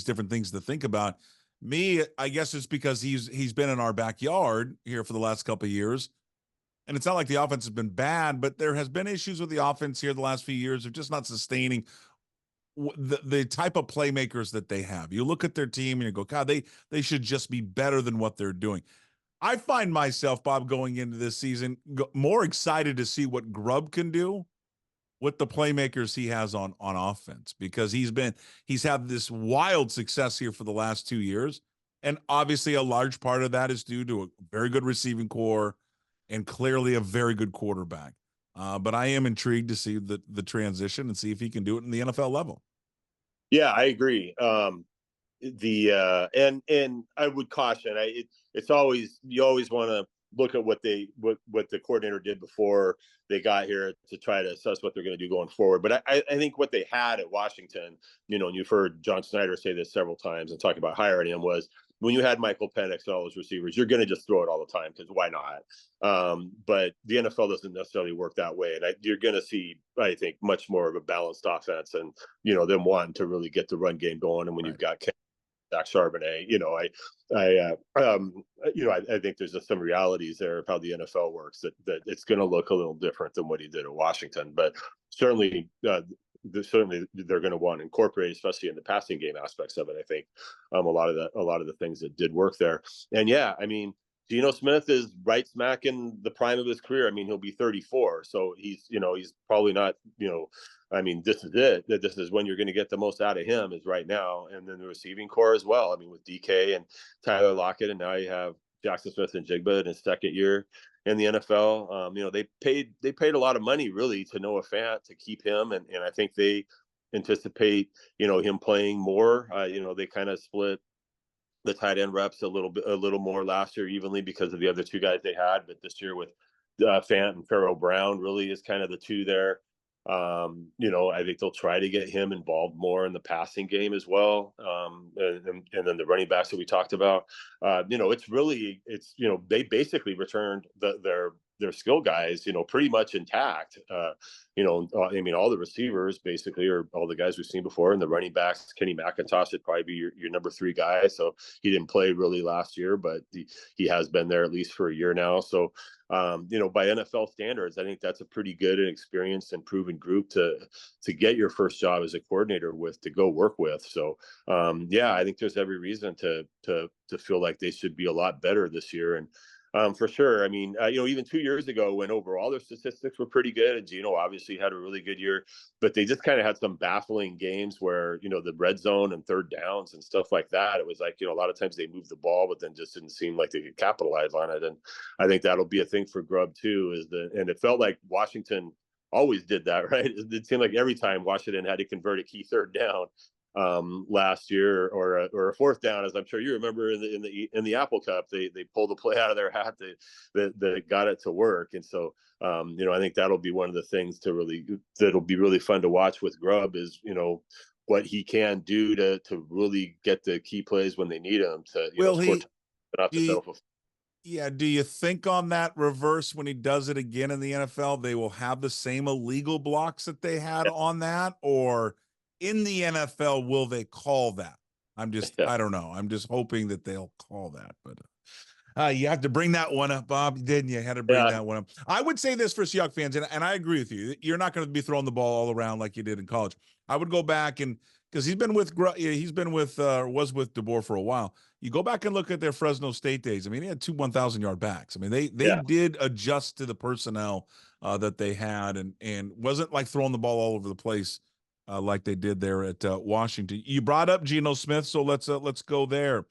different things to think about. Me, I guess it's because he's been in our backyard here for the last couple of years, and it's not like the offense has been bad, but there has been issues with the offense here the last few years of just not sustaining the type of playmakers that they have. You look at their team and you go, God, they should just be better than what they're doing. I find myself, Bob, going into this season more excited to see what Grubb can do with the playmakers he has on offense, because he's had this wild success here for the last 2 years. And obviously a large part of that is due to a very good receiving core and clearly a very good quarterback. But I am intrigued to see the transition and see if he can do it in the NFL level. Yeah, I agree. And I would caution, it's always, you always want to look at what the coordinator did before they got here to try to assess what they're going to do going forward. But I think what they had at Washington, and you've heard John Snyder say this several times and talk about hiring him, was when you had Michael Penix and all those receivers, you're going to just throw it all the time because why not? But the NFL doesn't necessarily work that way. And you're going to see, I think, much more of a balanced offense and, them wanting to really get the run game going. And when you've got Zach Charbonnet, I think there's just some realities there of how the NFL works that it's going to look a little different than what he did at Washington. But certainly they're going to want to incorporate, especially in the passing game aspects of it. I think a lot of the things that did work there. And yeah, I mean, Geno Smith is right smack in the prime of his career. I mean, he'll be 34, so he's probably not, I mean, this is it. This is when you're going to get the most out of him is right now. And then the receiving core as well. I mean, with DK and Tyler Lockett, and now you have Jackson Smith and Jigba in his second year in the NFL. They paid a lot of money really to Noah Fant to keep him. And I think they anticipate, him playing more. They kind of split the tight end reps a little more last year evenly because of the other two guys they had. But this year with Fant and Pharaoh Brown really is kind of the two there. I think they'll try to get him involved more in the passing game as well. And then the running backs that we talked about, they basically returned their skill guys, pretty much intact. I mean, all the receivers basically are all the guys we've seen before, and the running backs, Kenny McIntosh would probably be your number 3 guy. So he didn't play really last year, but he has been there at least for a year now. So, by NFL standards, I think that's a pretty good and experienced and proven group to get your first job as a coordinator with, to go work with. So, I think there's every reason to feel like they should be a lot better this year. And, for sure. I mean, even 2 years ago when overall their statistics were pretty good, and Geno obviously had a really good year, but they just kind of had some baffling games where, the red zone and third downs and stuff like that. It was like, a lot of times they moved the ball, but then just didn't seem like they could capitalize on it. And I think that'll be a thing for Grubb too, and it felt like Washington always did that, right? It seemed like every time Washington had to convert a key third down, last year, or a fourth down, as I'm sure you remember in the Apple Cup, they pulled a play out of their hat that got it to work. And so I think that'll be one of the things that'll be really fun to watch with Grubb is what he can do to really get the key plays when they need him to score not to settle for. Yeah, do you think on that reverse when he does it again in the NFL, they will have the same illegal blocks that they had on that, or in the NFL will they call that? I don't know. I'm just hoping that they'll call that, but you have to bring that one up, Bob, didn't you? Had to bring that one up. I would say this for Seahawks fans, and I agree with you. You're not going to be throwing the ball all around like you did in college. I would go back because was with DeBoer for a while. You go back and look at their Fresno State days. I mean, they had 2 1,000-yard backs. I mean, they did adjust to the personnel that they had, and wasn't like throwing the ball all over the place like they did there at Washington. You brought up Geno Smith, so let's go there.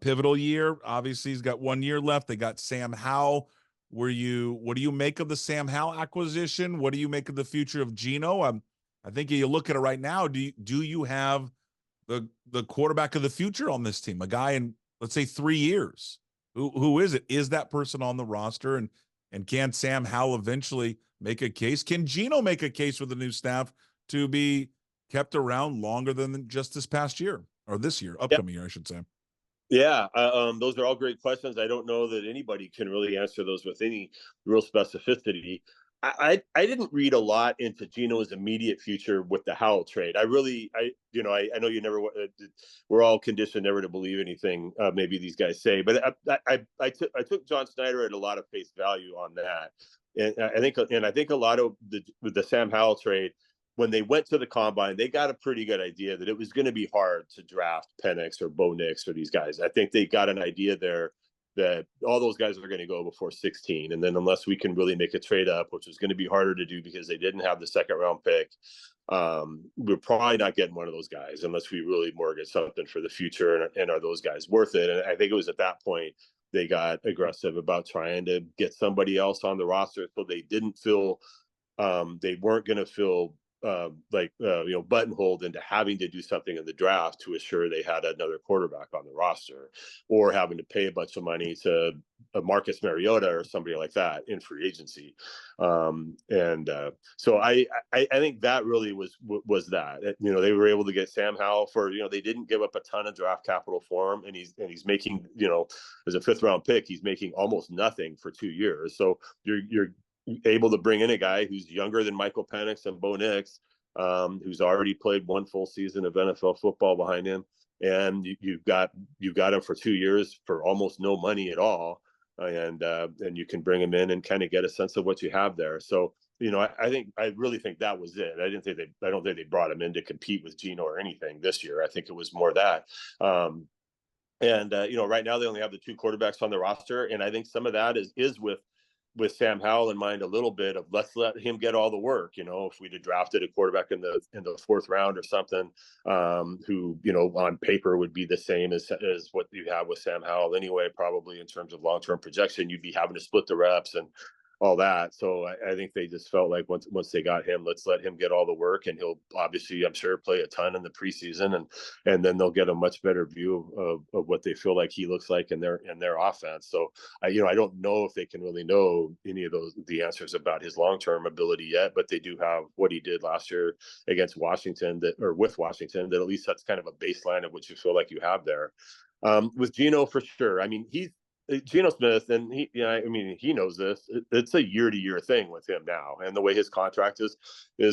Pivotal year. Obviously, he's got 1 year left. They got Sam Howell. What do you make of the Sam Howell acquisition? What do you make of the future of Geno? I think you look at it right now. Do you have the quarterback of the future on this team? A guy in, let's say, 3 years. Who is it? Is that person on the roster? And can Sam Howell eventually make a case? Can Geno make a case with the new staff to be kept around longer than just this past year, or this year, upcoming year, I should say? Yeah, those are all great questions. I don't know that anybody can really answer those with any real specificity. I didn't read a lot into Geno's immediate future with the Howell trade. I know you never. We're all conditioned never to believe anything maybe these guys say, but I took John Snyder at a lot of face value on that, and I think a lot of the Sam Howell trade, when they went to the combine, they got a pretty good idea that it was going to be hard to draft Penix or Bo Nix or these guys. I think they got an idea there that all those guys are going to go before 16. And then unless we can really make a trade up, which is going to be harder to do because they didn't have the second round pick, we're probably not getting one of those guys unless we really mortgage something for the future. And are those guys worth it? And I think it was at that point they got aggressive about trying to get somebody else on the roster so they didn't feel they weren't going to feel buttonholed into having to do something in the draft to assure they had another quarterback on the roster, or having to pay a bunch of money to Marcus Mariota or somebody like that in free agency. So I think that really was that. They were able to get Sam Howell for, they didn't give up a ton of draft capital for him, and he's making, as a 5th round pick, he's making almost nothing for 2 years. So you're able to bring in a guy who's younger than Michael Penix and Bo Nix, who's already played 1 full season of NFL football behind him, and you've got him for 2 years for almost no money at all, and you can bring him in and kind of get a sense of what you have there. So I really think that was it. I don't think they brought him in to compete with Geno or anything this year. I think it was more that. Right now they only have the 2 quarterbacks on the roster, and I think some of that is with Sam Howell in mind a little bit of let's let him get all the work. If we'd have drafted a quarterback in the 4th round or something, who, on paper would be the same as what you have with Sam Howell anyway, probably in terms of long-term projection, you'd be having to split the reps and all that. So I think they just felt like once they got him, let's let him get all the work, and he'll obviously, I'm sure, play a ton in the preseason, and then they'll get a much better view of what they feel like he looks like in their offense. So I don't know if they can really know any of the answers about his long-term ability yet, but they do have what he did last year against Washington with Washington, that at least that's kind of a baseline of what you feel like you have there. With Geno, for sure. I mean, Geno Smith, and he knows this. It's a year-to-year thing with him now, and the way his contract is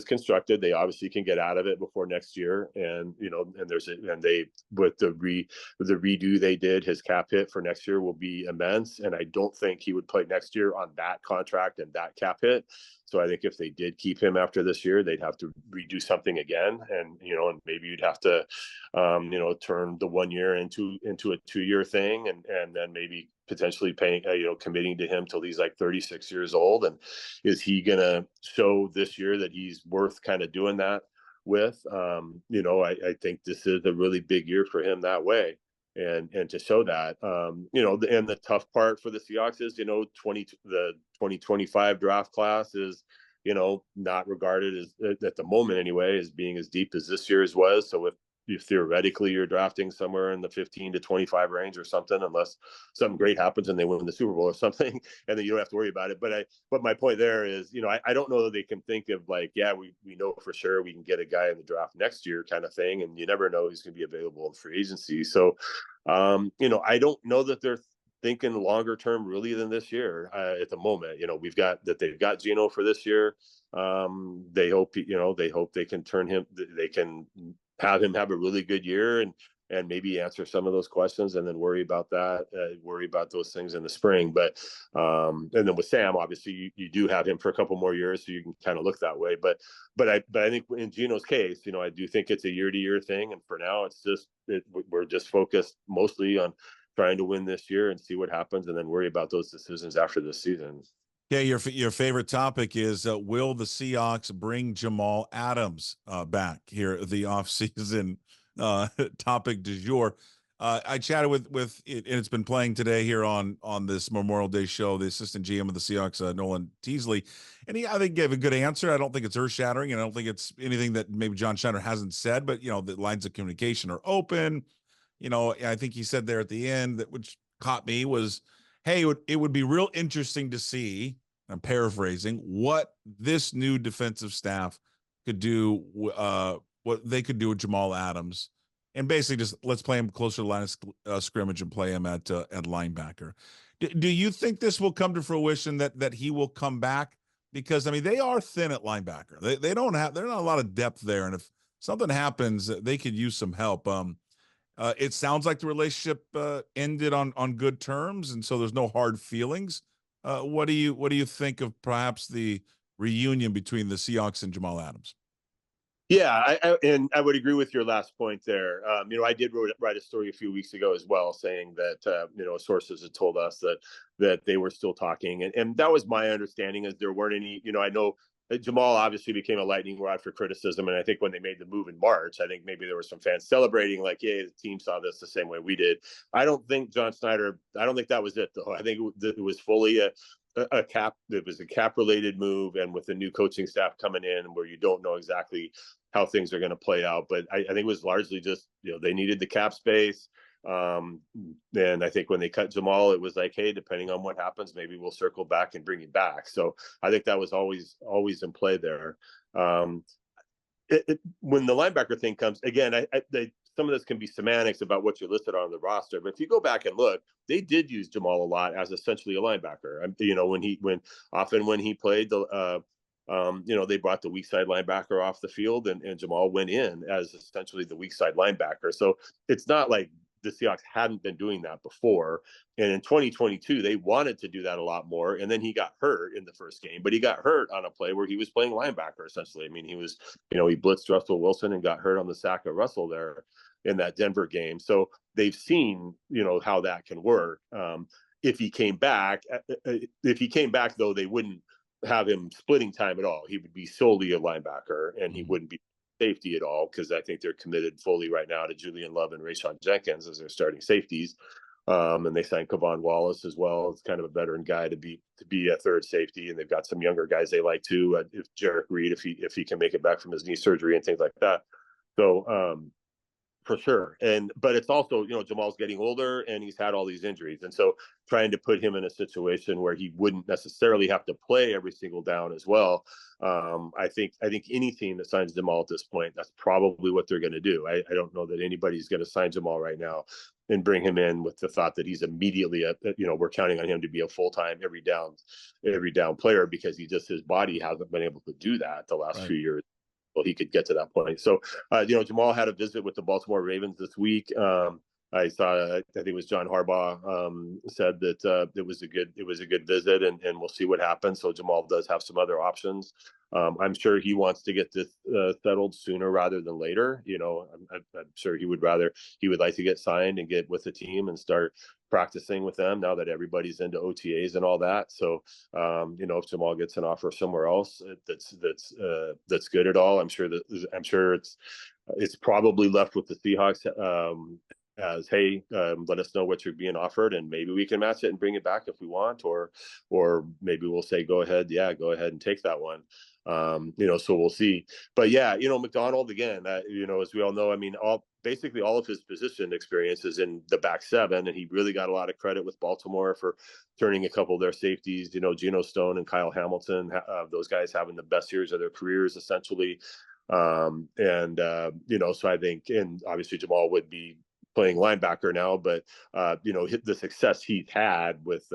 constructed, they obviously can get out of it before next year. And they with the redo they did, his cap hit for next year will be immense, and I don't think he would play next year on that contract and that cap hit. So I think if they did keep him after this year, they'd have to redo something again, and maybe you'd have to turn the 1 year into a 2 year thing, and then maybe potentially paying committing to him till he's like 36 years old. And is he gonna show this year that he's worth kind of doing that with? I think this is a really big year for him that way. And to show that, and the tough part for the Seahawks is, the 2025 draft class is, not regarded as, at the moment anyway, as being as deep as this year's was. So with theoretically you're drafting somewhere in the 15 to 25 range or something, unless something great happens and they win the Super Bowl or something, and then you don't have to worry about it. But my point there is, I don't know that they can think of like, yeah, we know for sure we can get a guy in the draft next year kind of thing, and you never know who's going to be available in free agency. So, I don't know that they're thinking longer term really than this year at the moment. They've got Geno for this year. They hope they can turn him, they can have him have a really good year and maybe answer some of those questions, and then worry about those things in the spring. But and then with Sam, obviously you do have him for a couple more years, so you can kind of look that way. But I think in Geno's case, I do think it's a year-to-year thing, and for now we're just focused mostly on trying to win this year and see what happens, and then worry about those decisions after this season. Yeah, your favorite topic is will the Seahawks bring Jamal Adams back here, the offseason topic du jour. I chatted with and it's been playing today here on this Memorial Day show, the assistant GM of the Seahawks, Nolan Teasley, and I think gave a good answer. I don't think it's earth-shattering, and I don't think it's anything that maybe John Schneider hasn't said, but the lines of communication are open. I think he said there at the end, that which caught me, was, hey, it would be real interesting to see, I'm paraphrasing, what this new defensive staff could do, what they could do with Jamal Adams, and basically just let's play him closer to the line of scrimmage and play him at linebacker. Do you think this will come to fruition, that he will come back? Because, I mean, they are thin at linebacker. There's not a lot of depth there, and if something happens, they could use some help. It sounds like the relationship ended on good terms, and so there's no hard feelings. What do you think of perhaps the reunion between the Seahawks and Jamal Adams? Yeah, I would agree with your last point there. I did write a story a few weeks ago as well, saying that sources had told us that they were still talking, and that was my understanding, as there weren't any. I know Jamal obviously became a lightning rod for criticism, and I think when they made the move in March, I think maybe there were some fans celebrating, like, "Yeah, the team saw this the same way we did." I don't think John Snyder. I don't think that was it, though. I think it was fully a cap. It was a cap related move, and with the new coaching staff coming in, where you don't know exactly how things are going to play out. But I think it was largely just they needed the cap space. And I think when they cut Jamal, it was like, hey, depending on what happens, maybe we'll circle back and bring you back. So I think that was always in play there. When the linebacker thing comes again, some of this can be semantics about what you listed on the roster, but if you go back and look, they did use Jamal a lot as essentially a linebacker. When he played they brought the weak side linebacker off the field, and Jamal went in as essentially the weak side linebacker. So it's not like the Seahawks hadn't been doing that before. And in 2022, they wanted to do that a lot more. And then he got hurt in the first game, but he got hurt on a play where he was playing linebacker, essentially. I mean, he was, he blitzed Russell Wilson and got hurt on the sack of Russell there in that Denver game. So they've seen, how that can work. If he came back, though, they wouldn't have him splitting time at all. He would be solely a linebacker, and he wouldn't be safety at all, because I think they're committed fully right now to Julian Love and Rayshon Jenkins as their starting safeties. And they signed Kevon Wallace as well. It's kind of a veteran guy to be a third safety, and they've got some younger guys they like too. If Jarek Reed, if he can make it back from his knee surgery and things like that. So for sure. But it's also, Jamal's getting older and he's had all these injuries. And so trying to put him in a situation where he wouldn't necessarily have to play every single down as well. I think any team that signs Jamal at this point, that's probably what they're going to do. I don't know that anybody's going to sign Jamal right now and bring him in with the thought that he's immediately we're counting on him to be a full-time every down player, because his body hasn't been able to do that the last few years. Well, he could get to that point. So, Jamal had a visit with the Baltimore Ravens this week. I saw, I think it was John Harbaugh said that it was a good visit, and we'll see what happens. So Jamal does have some other options. I'm sure he wants to get this settled sooner rather than later. I'm sure he would like to get signed and get with the team and start practicing with them now that everybody's into OTAs and all that. So, if Jamal gets an offer somewhere else that's good at all, I'm sure it's probably left with the Seahawks as, hey, let us know what you're being offered, and maybe we can match it and bring it back if we want, or maybe we'll say, go ahead and take that one. So we'll see. But yeah, McDonald again, as we all know, I mean, basically all of his position experience is in the back seven, and he really got a lot of credit with Baltimore for turning a couple of their safeties, Geno Stone and Kyle Hamilton, those guys having the best years of their careers essentially. So I think, and obviously Jamal would be playing linebacker now, but the success he's had with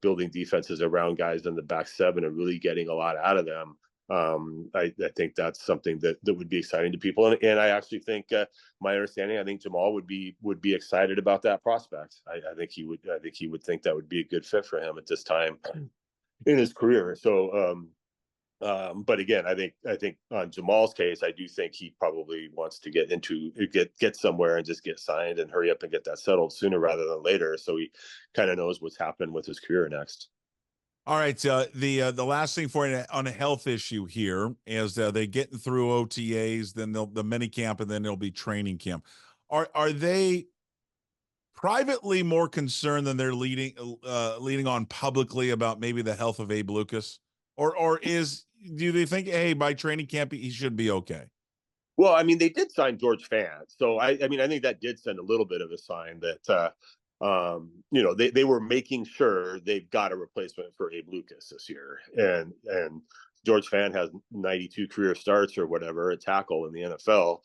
building defenses around guys in the back seven and really getting a lot out of them. I think that's something that would be exciting to people, and I actually think, my understanding, I think Jamal would be excited about that prospect. I think he would think that would be a good fit for him at this time in his career. So, but again, I think on Jamal's case, I do think he probably wants to get somewhere and just get signed and hurry up and get that settled sooner rather than later, so he kind of knows what's happened with his career next. All right. The last thing for you on a health issue here is they getting through OTAs, then the mini camp, and then there'll be training camp. Are they privately more concerned than they're leading on publicly about maybe the health of Abe Lucas, or do they think, hey, by training camp he should be okay? Well, I mean, they did sign George Fant, so I think that did send a little bit of a sign that they were making sure they've got a replacement for Abe Lucas this year, and George Fant has 92 career starts or whatever at tackle in the NFL.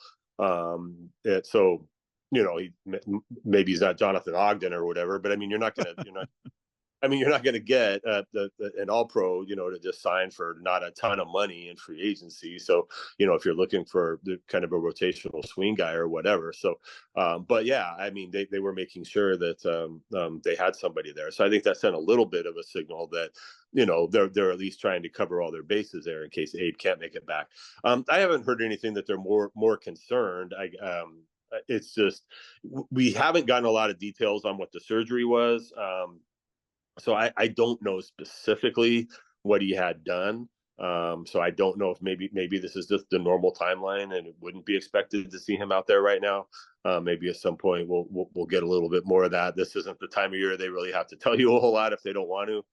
So maybe he's not Jonathan Ogden or whatever, but I mean, you're not going to get an all-pro, to just sign for not a ton of money in free agency. So, if you're looking for the kind of a rotational swing guy or whatever. So, but yeah, I mean, they were making sure that they had somebody there. So I think that sent a little bit of a signal that, they're at least trying to cover all their bases there in case Abe can't make it back. I haven't heard anything that they're more concerned. It's just, we haven't gotten a lot of details on what the surgery was. So I don't know specifically what he had done. So I don't know if maybe this is just the normal timeline and it wouldn't be expected to see him out there right now. Maybe at some point we'll get a little bit more of that. This isn't the time of year they really have to tell you a whole lot if they don't want to.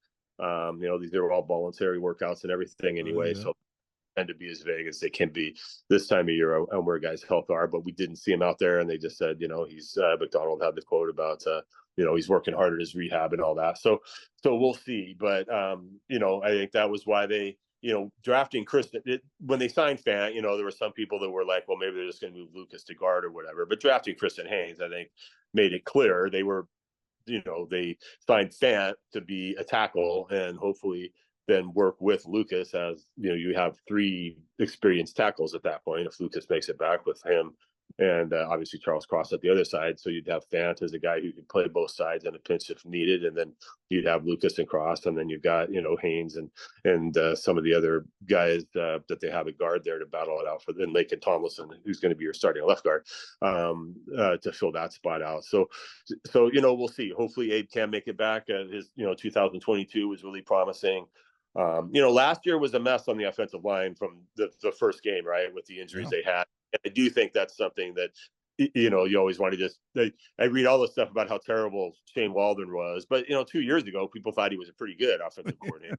These are all voluntary workouts and everything anyway. So tend to be as vague as they can be this time of year on where guys' health are. But we didn't see him out there, and they just said, he's McDonald had the quote about he's working hard at his rehab and all that. So we'll see. But I think that was why they drafting Chris when they signed Fant. There were some people that were like, well, maybe they're just going to move Lucas to guard or whatever. But drafting Kristen Haynes, I think, made it clear they were. They signed Fant to be a tackle and hopefully then work with Lucas as, you have three experienced tackles at that point if Lucas makes it back with him. And obviously Charles Cross at the other side. So you'd have Fant as a guy who could play both sides in a pinch if needed. And then you'd have Lucas and Cross. And then you've got, Haynes and some of the other guys that they have at guard there to battle it out for. Then Laken Tomlinson, who's going to be your starting left guard, to fill that spot out. So we'll see. Hopefully Abe can make it back. His 2022 was really promising. Last year was a mess on the offensive line from the first game, right, with the injuries they had. And I do think that's something that, you always want to just, I read all this stuff about how terrible Shane Waldron was, but, 2 years ago, people thought he was a pretty good offensive coordinator.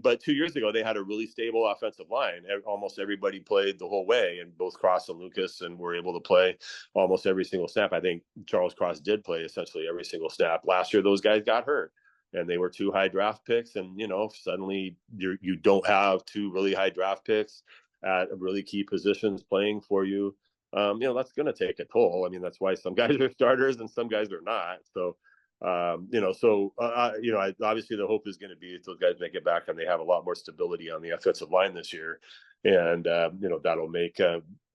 But 2 years ago, they had a really stable offensive line. Almost everybody played the whole way, and both Cross and Lucas and were able to play almost every single snap. I think Charles Cross did play essentially every single snap. Last year, those guys got hurt. And they were 2 high draft picks. And, suddenly you don't have 2 really high draft picks at really key positions playing for you. That's going to take a toll. I mean, that's why some guys are starters and some guys are not. So, obviously the hope is going to be that those guys make it back and they have a lot more stability on the offensive line this year. And, that'll make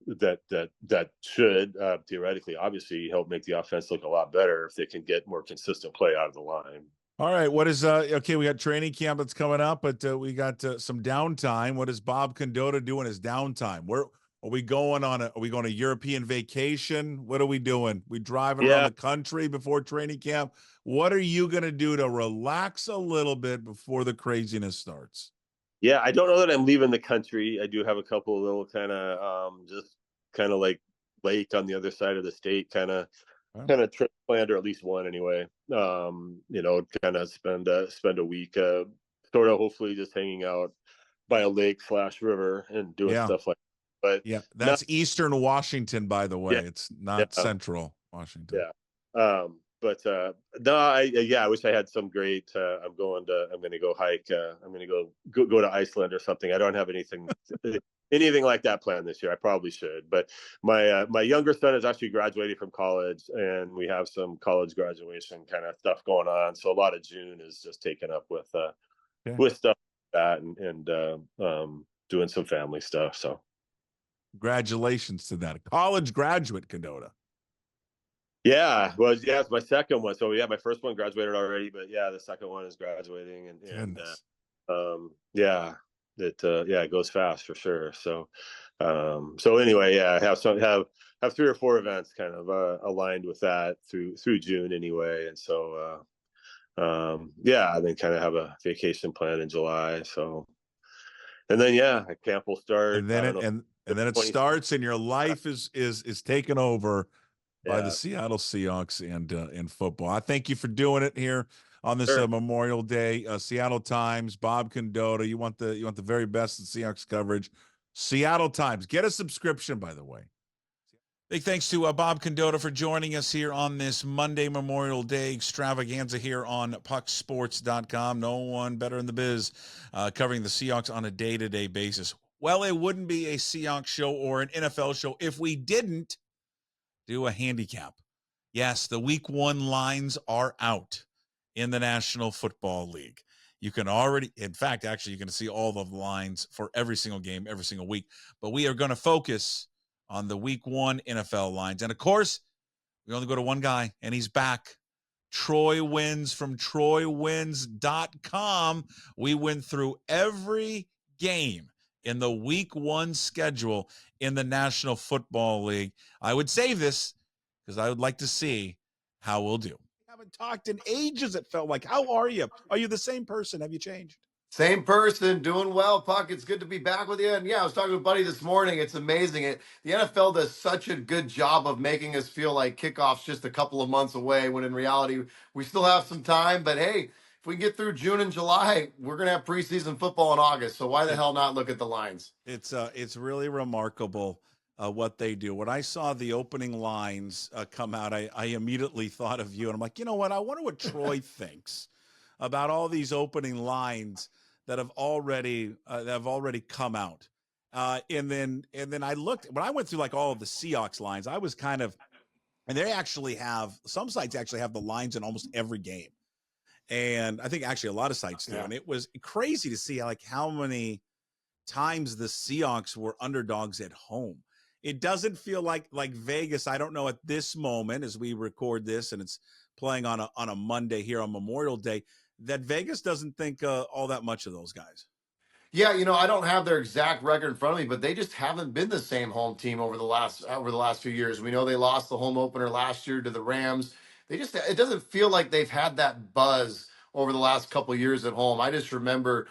that should theoretically, obviously, help make the offense look a lot better if they can get more consistent play out of the line. All right. What is okay? We got training camp that's coming up, but we got some downtime. What is Bob Condotta doing his downtime? Where are we going on? Are we going a European vacation? What are we doing? We driving around the country before training camp? What are you going to do to relax a little bit before the craziness starts? Yeah, I don't know that I'm leaving the country. I do have a couple of little kind of just kind of like lake on the other side of the state kind of trip planned, or at least one anyway. Kind of spend a week sort of hopefully just hanging out by a lake / river and doing stuff like that. But yeah, that's Eastern Washington, by the way. Yeah, It's not Central Washington. Yeah. But no, I wish I had some great. I'm going to go hike. I'm going to go to Iceland or something. I don't have anything like that planned this year. I probably should. But my younger son is actually graduating from college, and we have some college graduation kind of stuff going on. So a lot of June is just taken up with stuff like that and doing some family stuff. So congratulations to that college graduate, Condotta. Yeah, well, yeah, it's my second one. So yeah, my first one graduated already, but yeah, the second one is graduating, and it goes fast for sure. So, so anyway, yeah, I have 3 or 4 events kind of aligned with that through June anyway, and so I then kind of have a vacation plan in July. So, and then camp will start, and then it starts, and your life is taken over by the Seattle Seahawks and in football. I thank you for doing it here on this Memorial Day. Seattle Times, Bob Condotta. You want the very best in Seahawks coverage. Seattle Times. Get a subscription, by the way. Big thanks to Bob Condotta for joining us here on this Monday Memorial Day extravaganza here on pucksports.com. No one better in the biz covering the Seahawks on a day-to-day basis. Well, it wouldn't be a Seahawks show or an NFL show if we didn't do a handicap. Yes, the week 1 lines are out in the National Football League. You can already, in fact, actually, you can see all the lines for every single game, every single week. But we are going to focus on the week 1 NFL lines. And of course, we only go to one guy, and he's back. Troy Wins from TroyWins.com. We went through every game in the week 1 schedule in the National Football League. I would save this because I would like to see how we'll do. We haven't talked in ages, it felt like. How are you? Are you the same person? Have you changed? Same person, doing well, Puck. It's good to be back with you. And yeah, I was talking to a buddy this morning. It's amazing. The NFL does such a good job of making us feel like kickoff's just a couple of months away, when in reality, we still have some time. But hey, if we get through June and July, we're going to have preseason football in August. So why the hell not look at the lines? It's really remarkable what they do. When I saw the opening lines come out, I immediately thought of you. And I'm like, you know what? I wonder what Troy thinks about all these opening lines that have already come out. And then I looked, when I went through like all of the Seahawks lines, I was kind of, and they actually have, some sites actually have the lines in almost every game. And I think actually a lot of sites do. Yeah. And it was crazy to see how many times the Seahawks were underdogs at home. It doesn't feel like Vegas. I don't know at this moment as we record this and it's playing on a Monday here on Memorial Day, that Vegas doesn't think all that much of those guys. Yeah, I don't have their exact record in front of me, but they just haven't been the same home team over the last few years. We know they lost the home opener last year to the Rams. It doesn't feel like they've had that buzz over the last couple of years at home. I just remember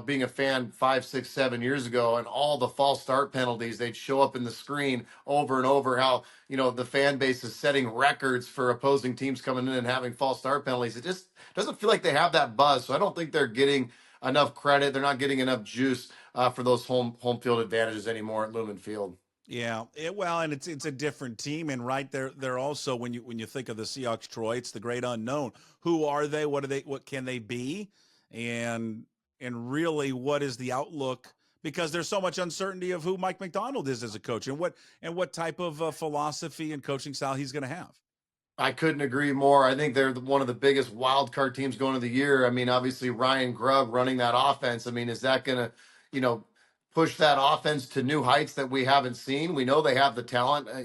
being a fan 5, 6, 7 years ago, and all the false start penalties, they'd show up in the screen over and over, how, the fan base is setting records for opposing teams coming in and having false start penalties. It just doesn't feel like they have that buzz. So I don't think they're getting enough credit. They're not getting enough juice for those home field advantages anymore at Lumen Field. Yeah, and it's a different team, and right there, they're also, when you think of the Seahawks, Troy, it's the great unknown. Who are they? What can they be? And really, what is the outlook? Because there's so much uncertainty of who Mike McDonald is as a coach, and what type of philosophy and coaching style he's going to have. I couldn't agree more. I think they're one of the biggest wild card teams going into the year. I mean, obviously Ryan Grubb running that offense. I mean, is that going to, push that offense to new heights that we haven't seen? We know they have the talent. I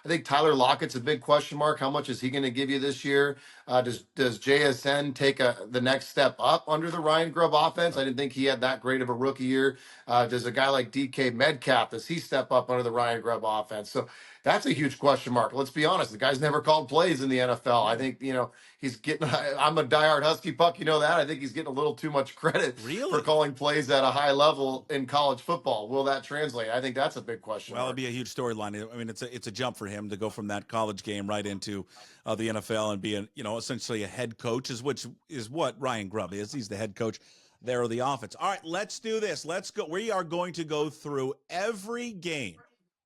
think Tyler Lockett's a big question mark. How much is he going to give you this year? Does JSN take the next step up under the Ryan Grubb offense? I didn't think he had that great of a rookie year. Does a guy like DK Metcalf, does he step up under the Ryan Grubb offense? So that's a huge question mark. Let's be honest. The guy's never called plays in the NFL. I think, he's getting, I'm a diehard Husky, Puck. You know that. I think he's getting a little too much credit for calling plays at a high level in college football. Will that translate? I think that's a big question mark. It'd be a huge storyline. I mean, it's a jump for him to go from that college game right into the NFL and be essentially a head coach, which is what Ryan Grubb is. He's the head coach there of the offense. All right, let's do this. Let's go. We are going to go through every game,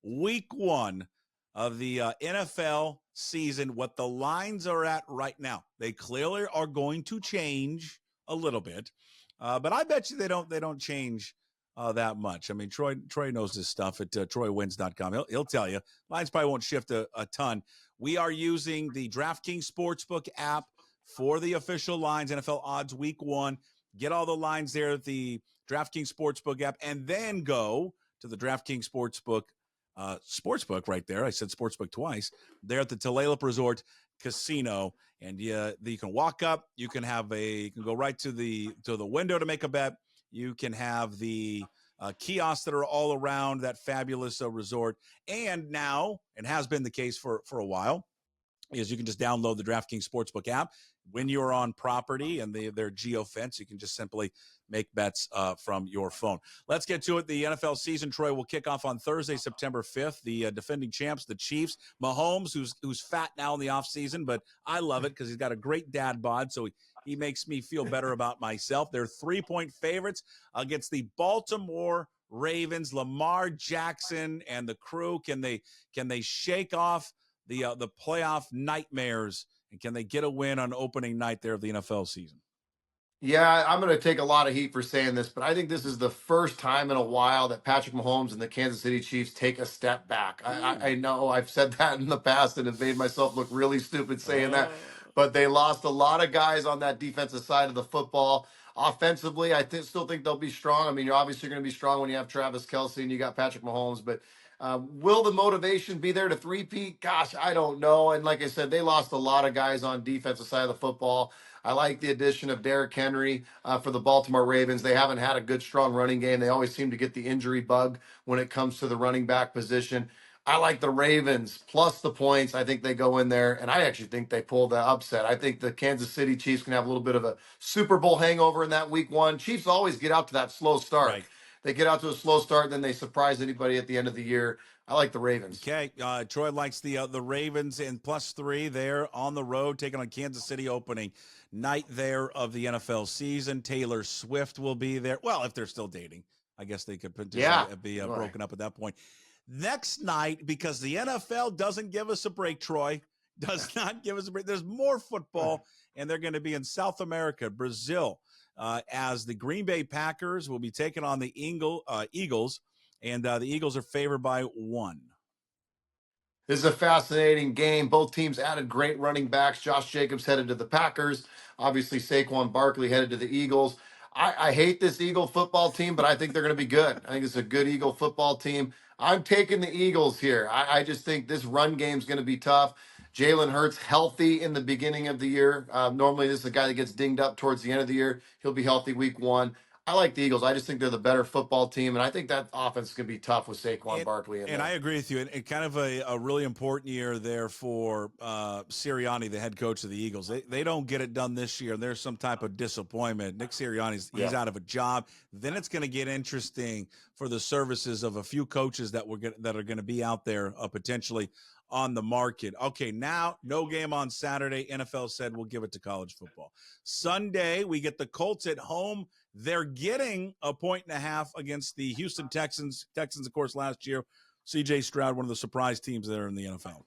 week one of the NFL season, what the lines are at right now. They clearly are going to change a little bit, but I bet you they don't change that much. I mean, Troy knows this stuff at TroyWins.com. He'll tell you. Lines probably won't shift a ton. We are using the DraftKings Sportsbook app for the official lines, NFL odds week one. Get all the lines there at the DraftKings Sportsbook app, and then go to the DraftKings Sportsbook right there. I said Sportsbook twice. There at the Tulalip Resort Casino, and you can walk up. You can go right to the window to make a bet. You can have the kiosks that are all around that fabulous resort, and now, and has been the case for a while, is you can just download the DraftKings Sportsbook app. When you're on property and they're geo-fenced, you can just simply make bets from your phone. Let's get to it. The NFL season, Troy, will kick off on Thursday, September 5th. The defending champs, the Chiefs. Mahomes, who's fat now in the offseason, but I love it because he's got a great dad bod, so he makes me feel better about myself. They're 3-point favorites against the Baltimore Ravens. Lamar Jackson and the crew, can they shake off the playoff nightmares, and can they get a win on opening night there of the NFL season? Yeah, I'm going to take a lot of heat for saying this, but I think this is the first time in a while that Patrick Mahomes and the Kansas City Chiefs take a step back. I know I've said that in the past and have made myself look really stupid saying that, but they lost a lot of guys on that defensive side of the football. Offensively, I still think they'll be strong. I mean, you're obviously going to be strong when you have Travis Kelce and you got Patrick Mahomes, but will the motivation be there to three-peat? Gosh, I don't know. And like I said, they lost a lot of guys on defensive side of the football. I like the addition of Derrick Henry for the Baltimore Ravens. They haven't had a good, strong running game. They always seem to get the injury bug when it comes to the running back position. I like the Ravens plus the points. I think they go in there, and I actually think they pull the upset. I think the Kansas City Chiefs can have a little bit of a Super Bowl hangover in that week one. Chiefs always get out to that slow start. Right. They get out to a slow start, then they surprise anybody at the end of the year. I like the Ravens. Okay, Troy likes the Ravens and +3 there on the road, taking on Kansas City opening night there of the NFL season. Taylor Swift will be there. Well, if they're still dating, I guess they could potentially be broken up at that point. Next night, because the NFL doesn't give us a break, Troy, does not give us a break. There's more football, and they're going to be in South America, Brazil, as the Green Bay Packers will be taking on the Eagles, and the Eagles are favored by 1. This is a fascinating game. Both teams added great running backs. Josh Jacobs headed to the Packers. Obviously, Saquon Barkley headed to the Eagles. I hate this Eagle football team, but I think they're going to be good. I think it's a good Eagle football team. I'm taking the Eagles here. I just think this run game is going to be tough. Jalen Hurts healthy in the beginning of the year. Normally, this is a guy that gets dinged up towards the end of the year. He'll be healthy week one. I like the Eagles. I just think they're the better football team, and I think that offense is going to be tough with Saquon Barkley in there. And I agree with you. And kind of a really important year there for Sirianni, the head coach of the Eagles. They don't get it done this year. There's some type of disappointment. Nick Sirianni's he's out of a job. Then it's going to get interesting for the services of a few coaches that are going to be out there potentially on the market. Okay, now no game on Saturday. NFL said we'll give it to college football. Sunday, we get the Colts at home. They're getting 1.5 against the Houston Texans. Texans, of course, last year, C.J. Stroud, one of the surprise teams there in the NFL.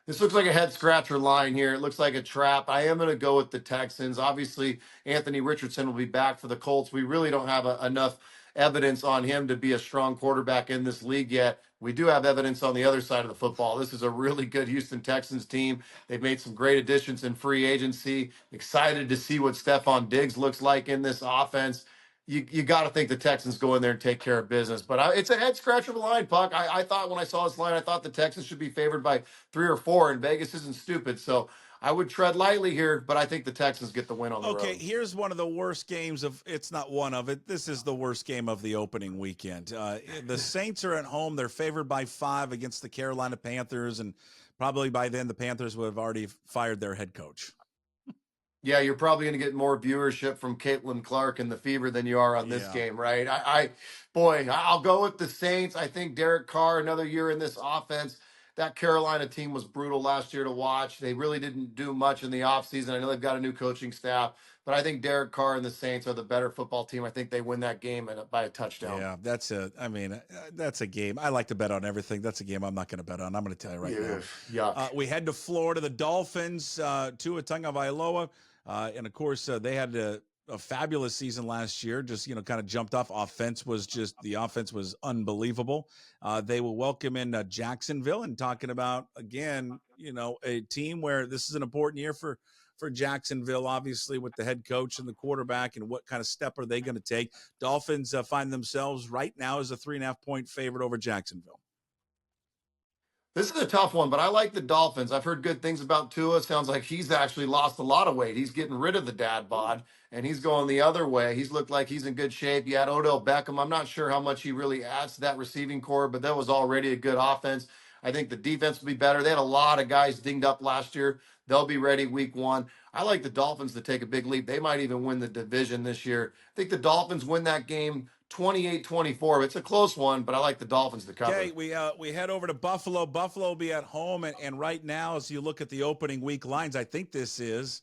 This looks like a head scratcher line here. It looks like a trap. I am going to go with the Texans. Obviously, Anthony Richardson will be back for the Colts. We really don't have enough evidence on him to be a strong quarterback in this league yet. We do have evidence on the other side of the football. This is a really good Houston Texans team. They've made some great additions in free agency. Excited to see what Stephon Diggs looks like in this offense. You got to think the Texans go in there and take care of business. But it's a head scratcher of a line, Puck. I thought when I saw this line, I thought the Texans should be favored by 3 or 4, and Vegas isn't stupid. So I would tread lightly here, but I think the Texans get the win on the road. Okay, here's one of the worst games it's not one of it. This is the worst game of the opening weekend. The Saints are at home. They're favored by 5 against the Carolina Panthers, and probably by then the Panthers would have already fired their head coach. Yeah, you're probably going to get more viewership from Caitlin Clark and the Fever than you are on this game, right? I'll go with the Saints. I think Derek Carr, another year in this offense. that Carolina team was brutal last year to watch. They really didn't do much in the offseason. I know they've got a new coaching staff, but I think Derek Carr and the Saints are the better football team. I think they win that game by a touchdown. Yeah, that's a game. I like to bet on everything. That's a game I'm not going to bet on. I'm going to tell you right now. Yuck. We head to Florida. The Dolphins, Tua Tagovailoa, and of course they had a fabulous season last year. Just kind of jumped off. The offense was unbelievable. They will welcome in Jacksonville, and talking about again, a team where this is an important year for Jacksonville, obviously with the head coach and the quarterback, and what kind of step are they going to take? Dolphins find themselves right now as a 3.5-point favorite over Jacksonville. This is a tough one, but I like the Dolphins. I've heard good things about Tua. Sounds like he's actually lost a lot of weight. He's getting rid of the dad bod, and he's going the other way. He's looked like he's in good shape. You had Odell Beckham. I'm not sure how much he really adds to that receiving core, but that was already a good offense. I think the defense will be better. They had a lot of guys dinged up last year. They'll be ready week 1. I like the Dolphins to take a big leap. They might even win the division this year. I think the Dolphins win that game 28-24. It's a close one, but I like the Dolphins to cover. Okay, we head over to Buffalo. Buffalo will be at home, and right now, as you look at the opening week lines, I think this is,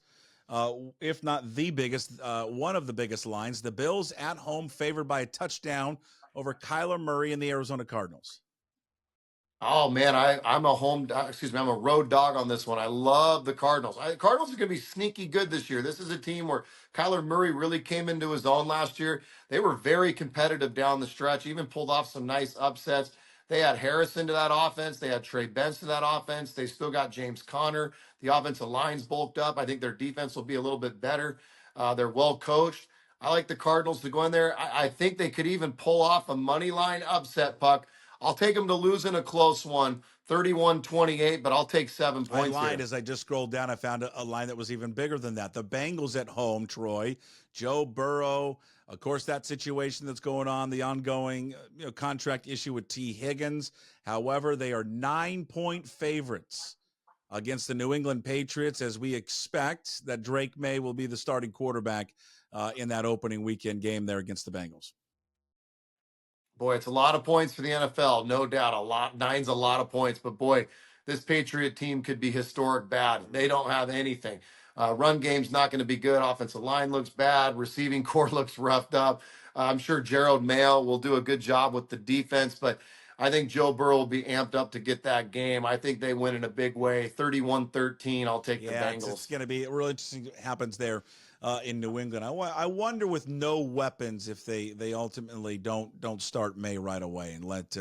if not the biggest, one of the biggest lines. The Bills at home, favored by a touchdown over Kyler Murray and the Arizona Cardinals. Oh man, I'm a road dog on this one. I love the Cardinals. Cardinals are going to be sneaky good this year. This is a team where Kyler Murray really came into his own last year. They were very competitive down the stretch, even pulled off some nice upsets. They had Harrison to that offense. They had Trey Benz to that offense. They still got James Conner. The offensive line's bulked up. I think their defense will be a little bit better. They're well coached. I like the Cardinals to go in there. I think they could even pull off a money line upset, Puck. I'll take them to lose in a close one, 31-28, but I'll take 7 points. I lied here. as I just scrolled down. I found a line that was even bigger than that. The Bengals at home, Troy. Joe Burrow, of course, that situation that's going on, the ongoing contract issue with T. Higgins. However, they are 9-point favorites against the New England Patriots, as we expect that Drake May will be the starting quarterback in that opening weekend game there against the Bengals. Boy, it's a lot of points for the NFL, no doubt. 9's a lot of points, but boy, this Patriot team could be historic bad. They don't have anything. Run game's not going to be good. Offensive line looks bad. Receiving core looks roughed up. I'm sure Gerald Mayo will do a good job with the defense, but I think Joe Burrow will be amped up to get that game. I think they win in a big way, 31-13. I'll take the Bengals. It's going to be really interesting what happens there in New England. I wonder with no weapons if they ultimately don't start May right away and let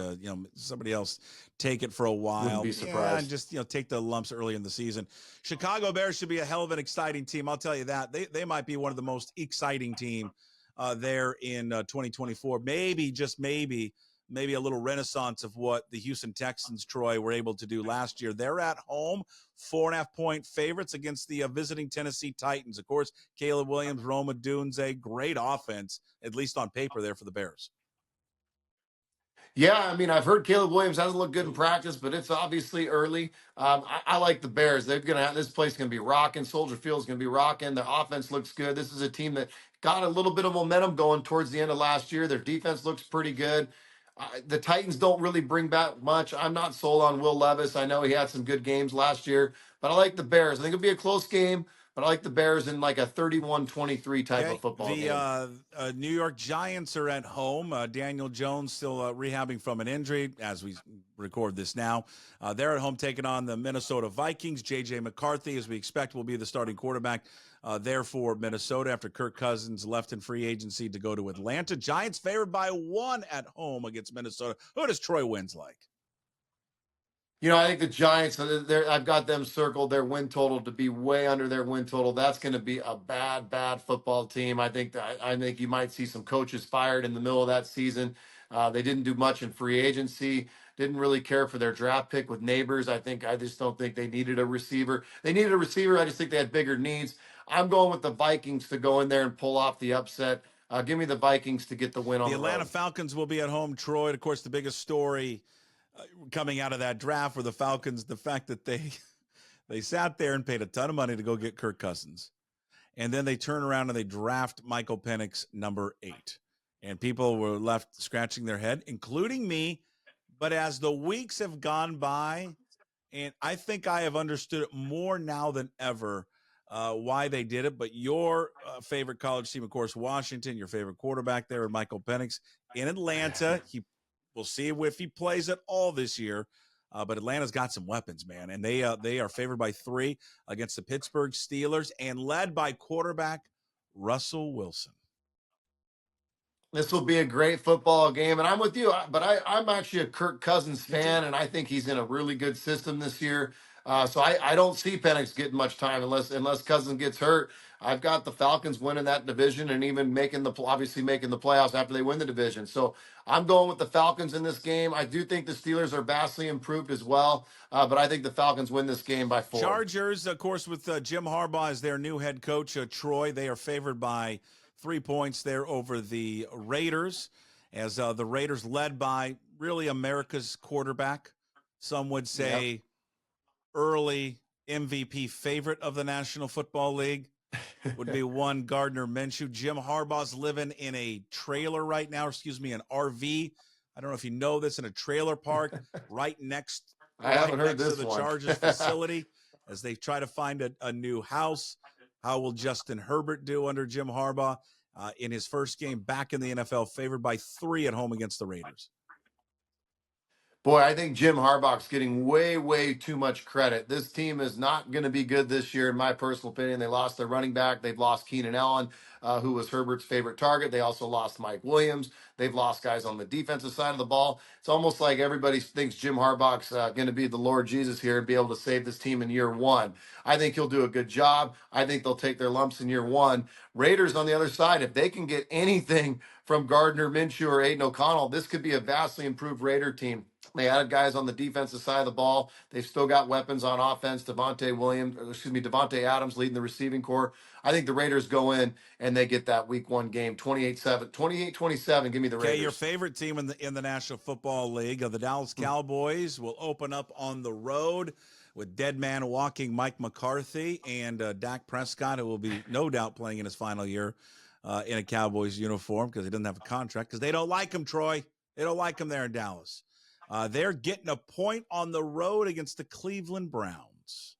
somebody else take it for a while. Wouldn't be surprised. And just take the lumps early in the season. Chicago Bears should be a hell of an exciting team. I'll tell you that. They might be one of the most exciting team there in 2024. Maybe, just maybe a little renaissance of what the Houston Texans, Troy, were able to do last year. They're at home, 4.5-point favorites against the visiting Tennessee Titans. Of course, Caleb Williams, Rome Odunze, great offense, at least on paper there for the Bears. Yeah, I mean, I've heard Caleb Williams hasn't looked good in practice, but it's obviously early. I like the Bears. They're going to have this place going to be rocking. Soldier Field's going to be rocking. Their offense looks good. This is a team that got a little bit of momentum going towards the end of last year. Their defense looks pretty good. The Titans don't really bring back much. I'm not sold on Will Levis. I know he had some good games last year, but I like the Bears. I think it'll be a close game, but I like the Bears in like a 31-23 type of football game. The New York Giants are at home. Daniel Jones still rehabbing from an injury as we record this now. They're at home taking on the Minnesota Vikings. J.J. McCarthy, as we expect, will be the starting quarterback there for Minnesota after Kirk Cousins left in free agency to go to Atlanta. Giants favored by 1 at home against Minnesota. Who does Troy wins like? I think the Giants, I've got them circled, their win total to be way under their win total. That's going to be a bad football team. I think you might see some coaches fired in the middle of that season. They didn't do much in free agency, didn't really care for their draft pick with Neighbors. I just don't think they needed a receiver. They needed a receiver. I just think they had bigger needs. I'm going with the Vikings to go in there and pull off the upset. Give me the Vikings to get the win on the road. The Atlanta Falcons will be at home, Troy. Of course, the biggest story coming out of that draft for the Falcons, the fact that they sat there and paid a ton of money to go get Kirk Cousins. And then they turn around and they draft Michael Penix, number 8. And people were left scratching their head, including me. But as the weeks have gone by, And I think I have understood it more now than ever why they did it. But your favorite college team, of course, Washington, your favorite quarterback there, Michael Penix in Atlanta. We'll see if he plays at all this year. But Atlanta's got some weapons, man. And they are favored by 3 against the Pittsburgh Steelers and led by quarterback Russell Wilson. This will be a great football game, and I'm with you. I'm actually a Kirk Cousins fan, and I think he's in a really good system this year. So I don't see Penix getting much time unless Cousins gets hurt. I've got the Falcons winning that division and even obviously making the playoffs after they win the division. So I'm going with the Falcons in this game. I do think the Steelers are vastly improved as well, but I think the Falcons win this game by 4. Chargers, of course, with Jim Harbaugh as their new head coach, Troy. They are favored by 3 points there over the Raiders, as the Raiders led by really America's quarterback. Some would say early MVP favorite of the National Football League would be one Gardner Minshew. Jim Harbaugh's living in a trailer right now, an RV. I don't know if you know this, in a trailer park right next I haven't heard next this to the one. Chargers facility as they try to find a new house. How will Justin Herbert do under Jim Harbaugh in his first game back in the NFL, favored by 3 at home against the Raiders? Boy, I think Jim Harbaugh's getting way, way too much credit. This team is not going to be good this year, in my personal opinion. They lost their running back. They've lost Keenan Allen, who was Herbert's favorite target. They also lost Mike Williams. They've lost guys on the defensive side of the ball. It's almost like everybody thinks Jim Harbaugh's going to be the Lord Jesus here and be able to save this team in year 1. I think he'll do a good job. I think they'll take their lumps in year 1. Raiders on the other side, if they can get anything from Gardner Minshew or Aiden O'Connell, this could be a vastly improved Raider team. They added guys on the defensive side of the ball. They've still got weapons on offense. Devontae Adams leading the receiving corps. I think the Raiders go in and they get that week 1 game, 28-27. Give me the Raiders. Okay, your favorite team in the National Football League, the Dallas Cowboys, will open up on the road with dead man walking Mike McCarthy and Dak Prescott, who will be no doubt playing in his final year in a Cowboys uniform because he doesn't have a contract because they don't like him, Troy. They don't like him there in Dallas. They're getting a point on the road against the Cleveland Browns.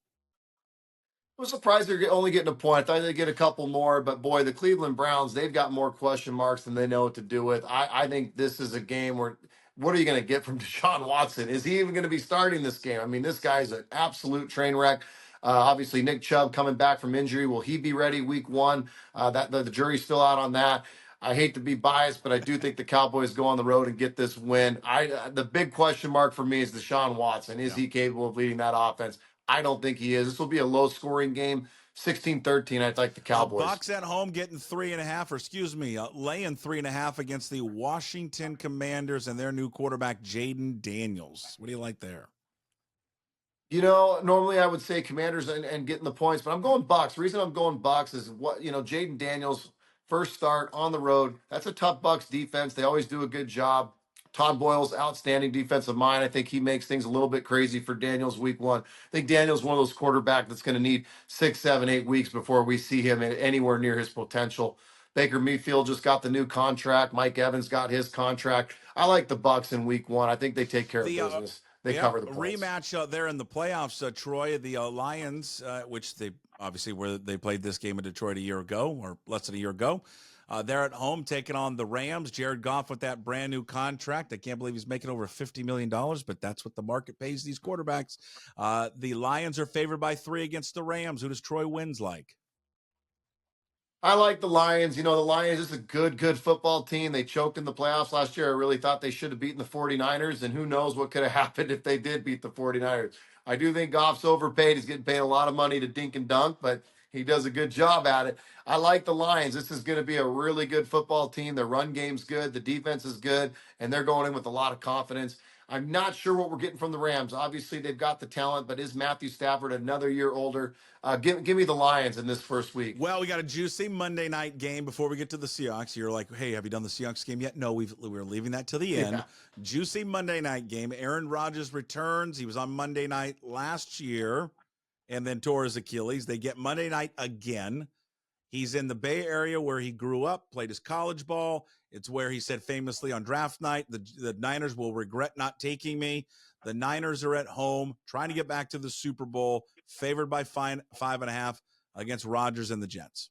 I was surprised they're only getting a point. I thought they'd get a couple more, but boy, the Cleveland Browns, they've got more question marks than they know what to do with. I think this is a game where, what are you going to get from Deshaun Watson? Is he even going to be starting this game? I mean, this guy's an absolute train wreck. Obviously, Nick Chubb coming back from injury. Will he be ready week 1? The jury's still out on that. I hate to be biased, but I do think the Cowboys go on the road and get this win. The big question mark for me is Deshaun Watson. Is he capable of leading that offense? I don't think he is. This will be a low-scoring game, 16-13. I'd like the Cowboys. Bucks at home getting 3.5, laying 3.5 against the Washington Commanders and their new quarterback, Jaden Daniels. What do you like there? You know, normally I would say Commanders and getting the points, but I'm going Bucks. The reason I'm going Bucks is Jaden Daniels, first start on the road. That's a tough Bucks defense. They always do a good job. Todd Boyle's outstanding defensive mind. I think he makes things a little bit crazy for Daniels week 1. I think Daniels one of those quarterbacks that's going to need 6, 7, 8 weeks before we see him anywhere near his potential. Baker Mayfield just got the new contract. Mike Evans got his contract. I like the Bucks in week 1. I think they take care of business. They cover the points. Rematch there in the playoffs, Troy. The Lions, which they obviously they played this game in Detroit a year ago or less than a year ago. They're at home taking on the Rams. Jared Goff with that brand new contract. I can't believe he's making over $50 million, but that's what the market pays these quarterbacks. The Lions are favored by 3 against the Rams. Who does Troy wins like? I like the Lions. The Lions is a good football team. They choked in the playoffs last year. I really thought they should have beaten the 49ers, and who knows what could have happened if they did beat the 49ers. I do think Goff's overpaid. He's getting paid a lot of money to dink and dunk, but he does a good job at it. I like the Lions. This is going to be a really good football team. Their run game's good. The defense is good, and they're going in with a lot of confidence. I'm not sure what we're getting from the Rams. Obviously, they've got the talent, but is Matthew Stafford another year older? Give me the Lions in this first week. Well, we got a juicy Monday night game before we get to the Seahawks. You're like, hey, have you done the Seahawks game yet? No, we're leaving that to the end. Yeah. Juicy Monday night game. Aaron Rodgers returns. He was on Monday night last year and then tore his Achilles. They get Monday night again He's in the Bay Area where he grew up, played his college ball. It's where he said famously on draft night, the Niners will regret not taking me. The Niners are at home, trying to get back to the Super Bowl, favored by 5.5 against Rodgers and the Jets.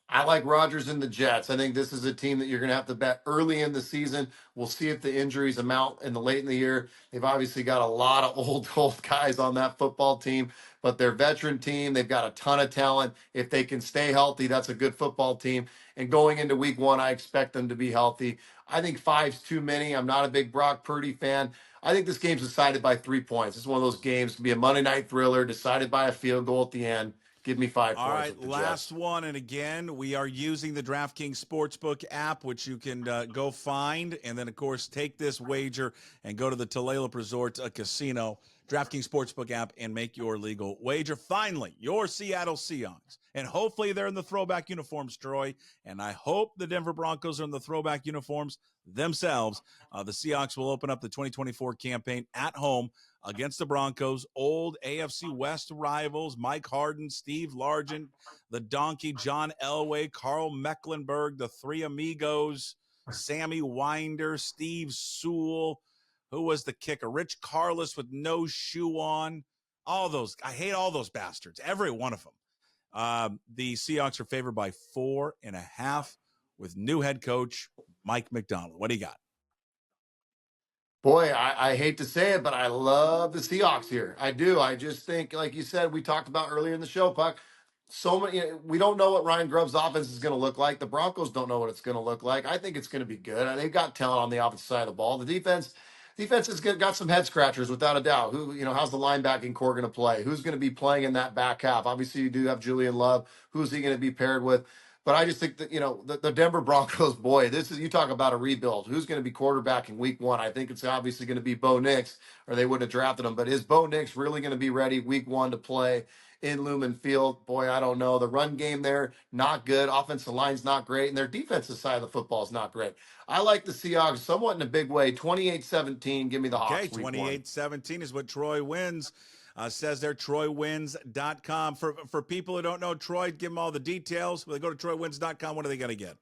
I like Rodgers and the Jets. I think this is a team that you're going to have to bet early in the season. We'll see if the injuries amount in the late in the year. They've obviously got a lot of old guys on that football team, but they're a veteran team. They've got a ton of talent. If they can stay healthy, that's a good football team. And going into week one, I expect them to be healthy. I think 5's too many. I'm not a big Brock Purdy fan. I think this game's decided by 3 points. It's one of those games to be a Monday night thriller decided by a field goal at the end. Give me 5 All points. right, with the last Jets. one. And again, we are using the DraftKings Sportsbook app, which you can go find. And then, of course, take this wager and go to the Tulalip Resort Casino, DraftKings Sportsbook app, and make your legal wager. Finally, your Seattle Seahawks. And hopefully they're in the throwback uniforms, Troy. And I hope the Denver Broncos are in the throwback uniforms themselves. The Seahawks will open up the 2024 campaign at home against the Broncos, old AFC West rivals, Mike Harden, Steve Largent, the Donkey, John Elway, Carl Mecklenburg, the Three Amigos, Sammy Winder, Steve Sewell, who was the kicker, Rich Carlos with no shoe on. All those, I hate all those bastards, every one of them. The Seahawks are favored by 4.5 with new head coach Mike McDonald. What do you got? Boy, I hate to say it, but I love the Seahawks here. I do. I just think, like you said, we talked about earlier in the show, Puck. So many, we don't know what Ryan Grubb's offense is going to look like. The Broncos don't know what it's going to look like. I think it's going to be good. They've got talent on the opposite side of the ball. The defense has got some head scratchers without a doubt. How's the linebacking core going to play? Who's going to be playing in that back half? Obviously, you do have Julian Love. Who's he going to be paired with? But I just think that, the Denver Broncos, boy, you talk about a rebuild. Who's going to be quarterbacking week one? I think it's obviously going to be Bo Nix, or they wouldn't have drafted him. But is Bo Nix really going to be ready week one to play in Lumen Field? Boy, I don't know. The run game there, not good. Offensive line's not great. And their defensive side of the football is not great. I like the Seahawks somewhat in a big way. 28-17. Give me the Hawks. Okay, 28-17 is what Troy wins. Says there, TroyWins.com. For people who don't know Troy, give them all the details. When they go to TroyWins.com, what are they going to get?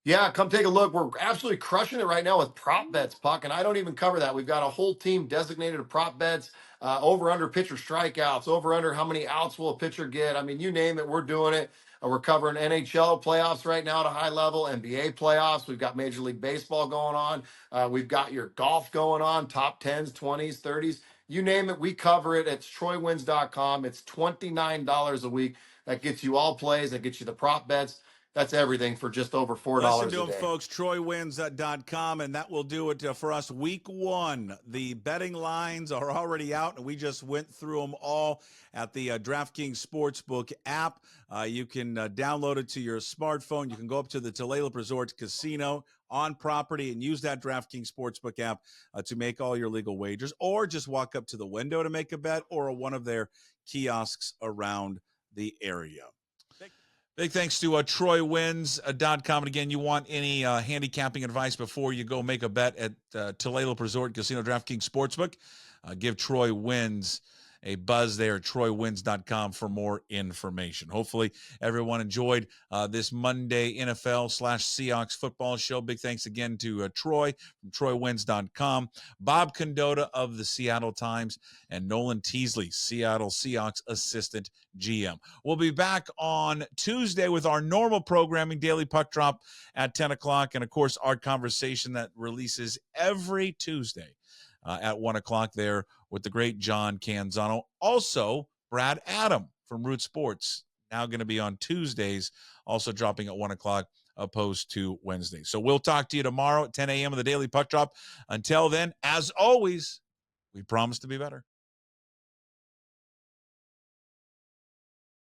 Yeah, come take a look. We're absolutely crushing it right now with prop bets, Puck, and I don't even cover that. We've got a whole team designated to prop bets, over under pitcher strikeouts, over under how many outs will a pitcher get. I mean, you name it, we're doing it. We're covering NHL playoffs right now at a high level, NBA playoffs. We've got Major League Baseball going on. We've got your golf going on, top 10s, 20s, 30s. You name it, we cover it. It's TroyWins.com. It's $29 a week. That gets you all plays. That gets you the prop bets. That's everything for just over $4 Listen to a them, day. folks. TroyWins.com, and that will do it for us. Week one, the betting lines are already out, and we just went through them all at the DraftKings Sportsbook app. You can download it to your smartphone. You can go up to the Tulalip Resort Casino on property and use that DraftKings Sportsbook app to make all your legal wagers, or just walk up to the window to make a bet, or one of their kiosks around the area. Big thanks to TroyWins.com. And again, you want any handicapping advice before you go make a bet at Tulalip Resort Casino DraftKings Sportsbook, give Troy Wins a buzz there at TroyWins.com for more information. Hopefully, everyone enjoyed this Monday NFL/Seahawks football show. Big thanks again to Troy from TroyWins.com, Bob Condotta of the Seattle Times, and Nolan Teasley, Seattle Seahawks assistant GM. We'll be back on Tuesday with our normal programming, Daily Puck Drop at 10 o'clock, and, of course, our conversation that releases every Tuesday at 1 o'clock there with the great John Canzano. Also, Brad Adam from Root Sports, now going to be on Tuesdays, also dropping at 1 o'clock opposed to Wednesday. So we'll talk to you tomorrow at 10 a.m. of the Daily Puck Drop. Until then, as always, we promise to be better.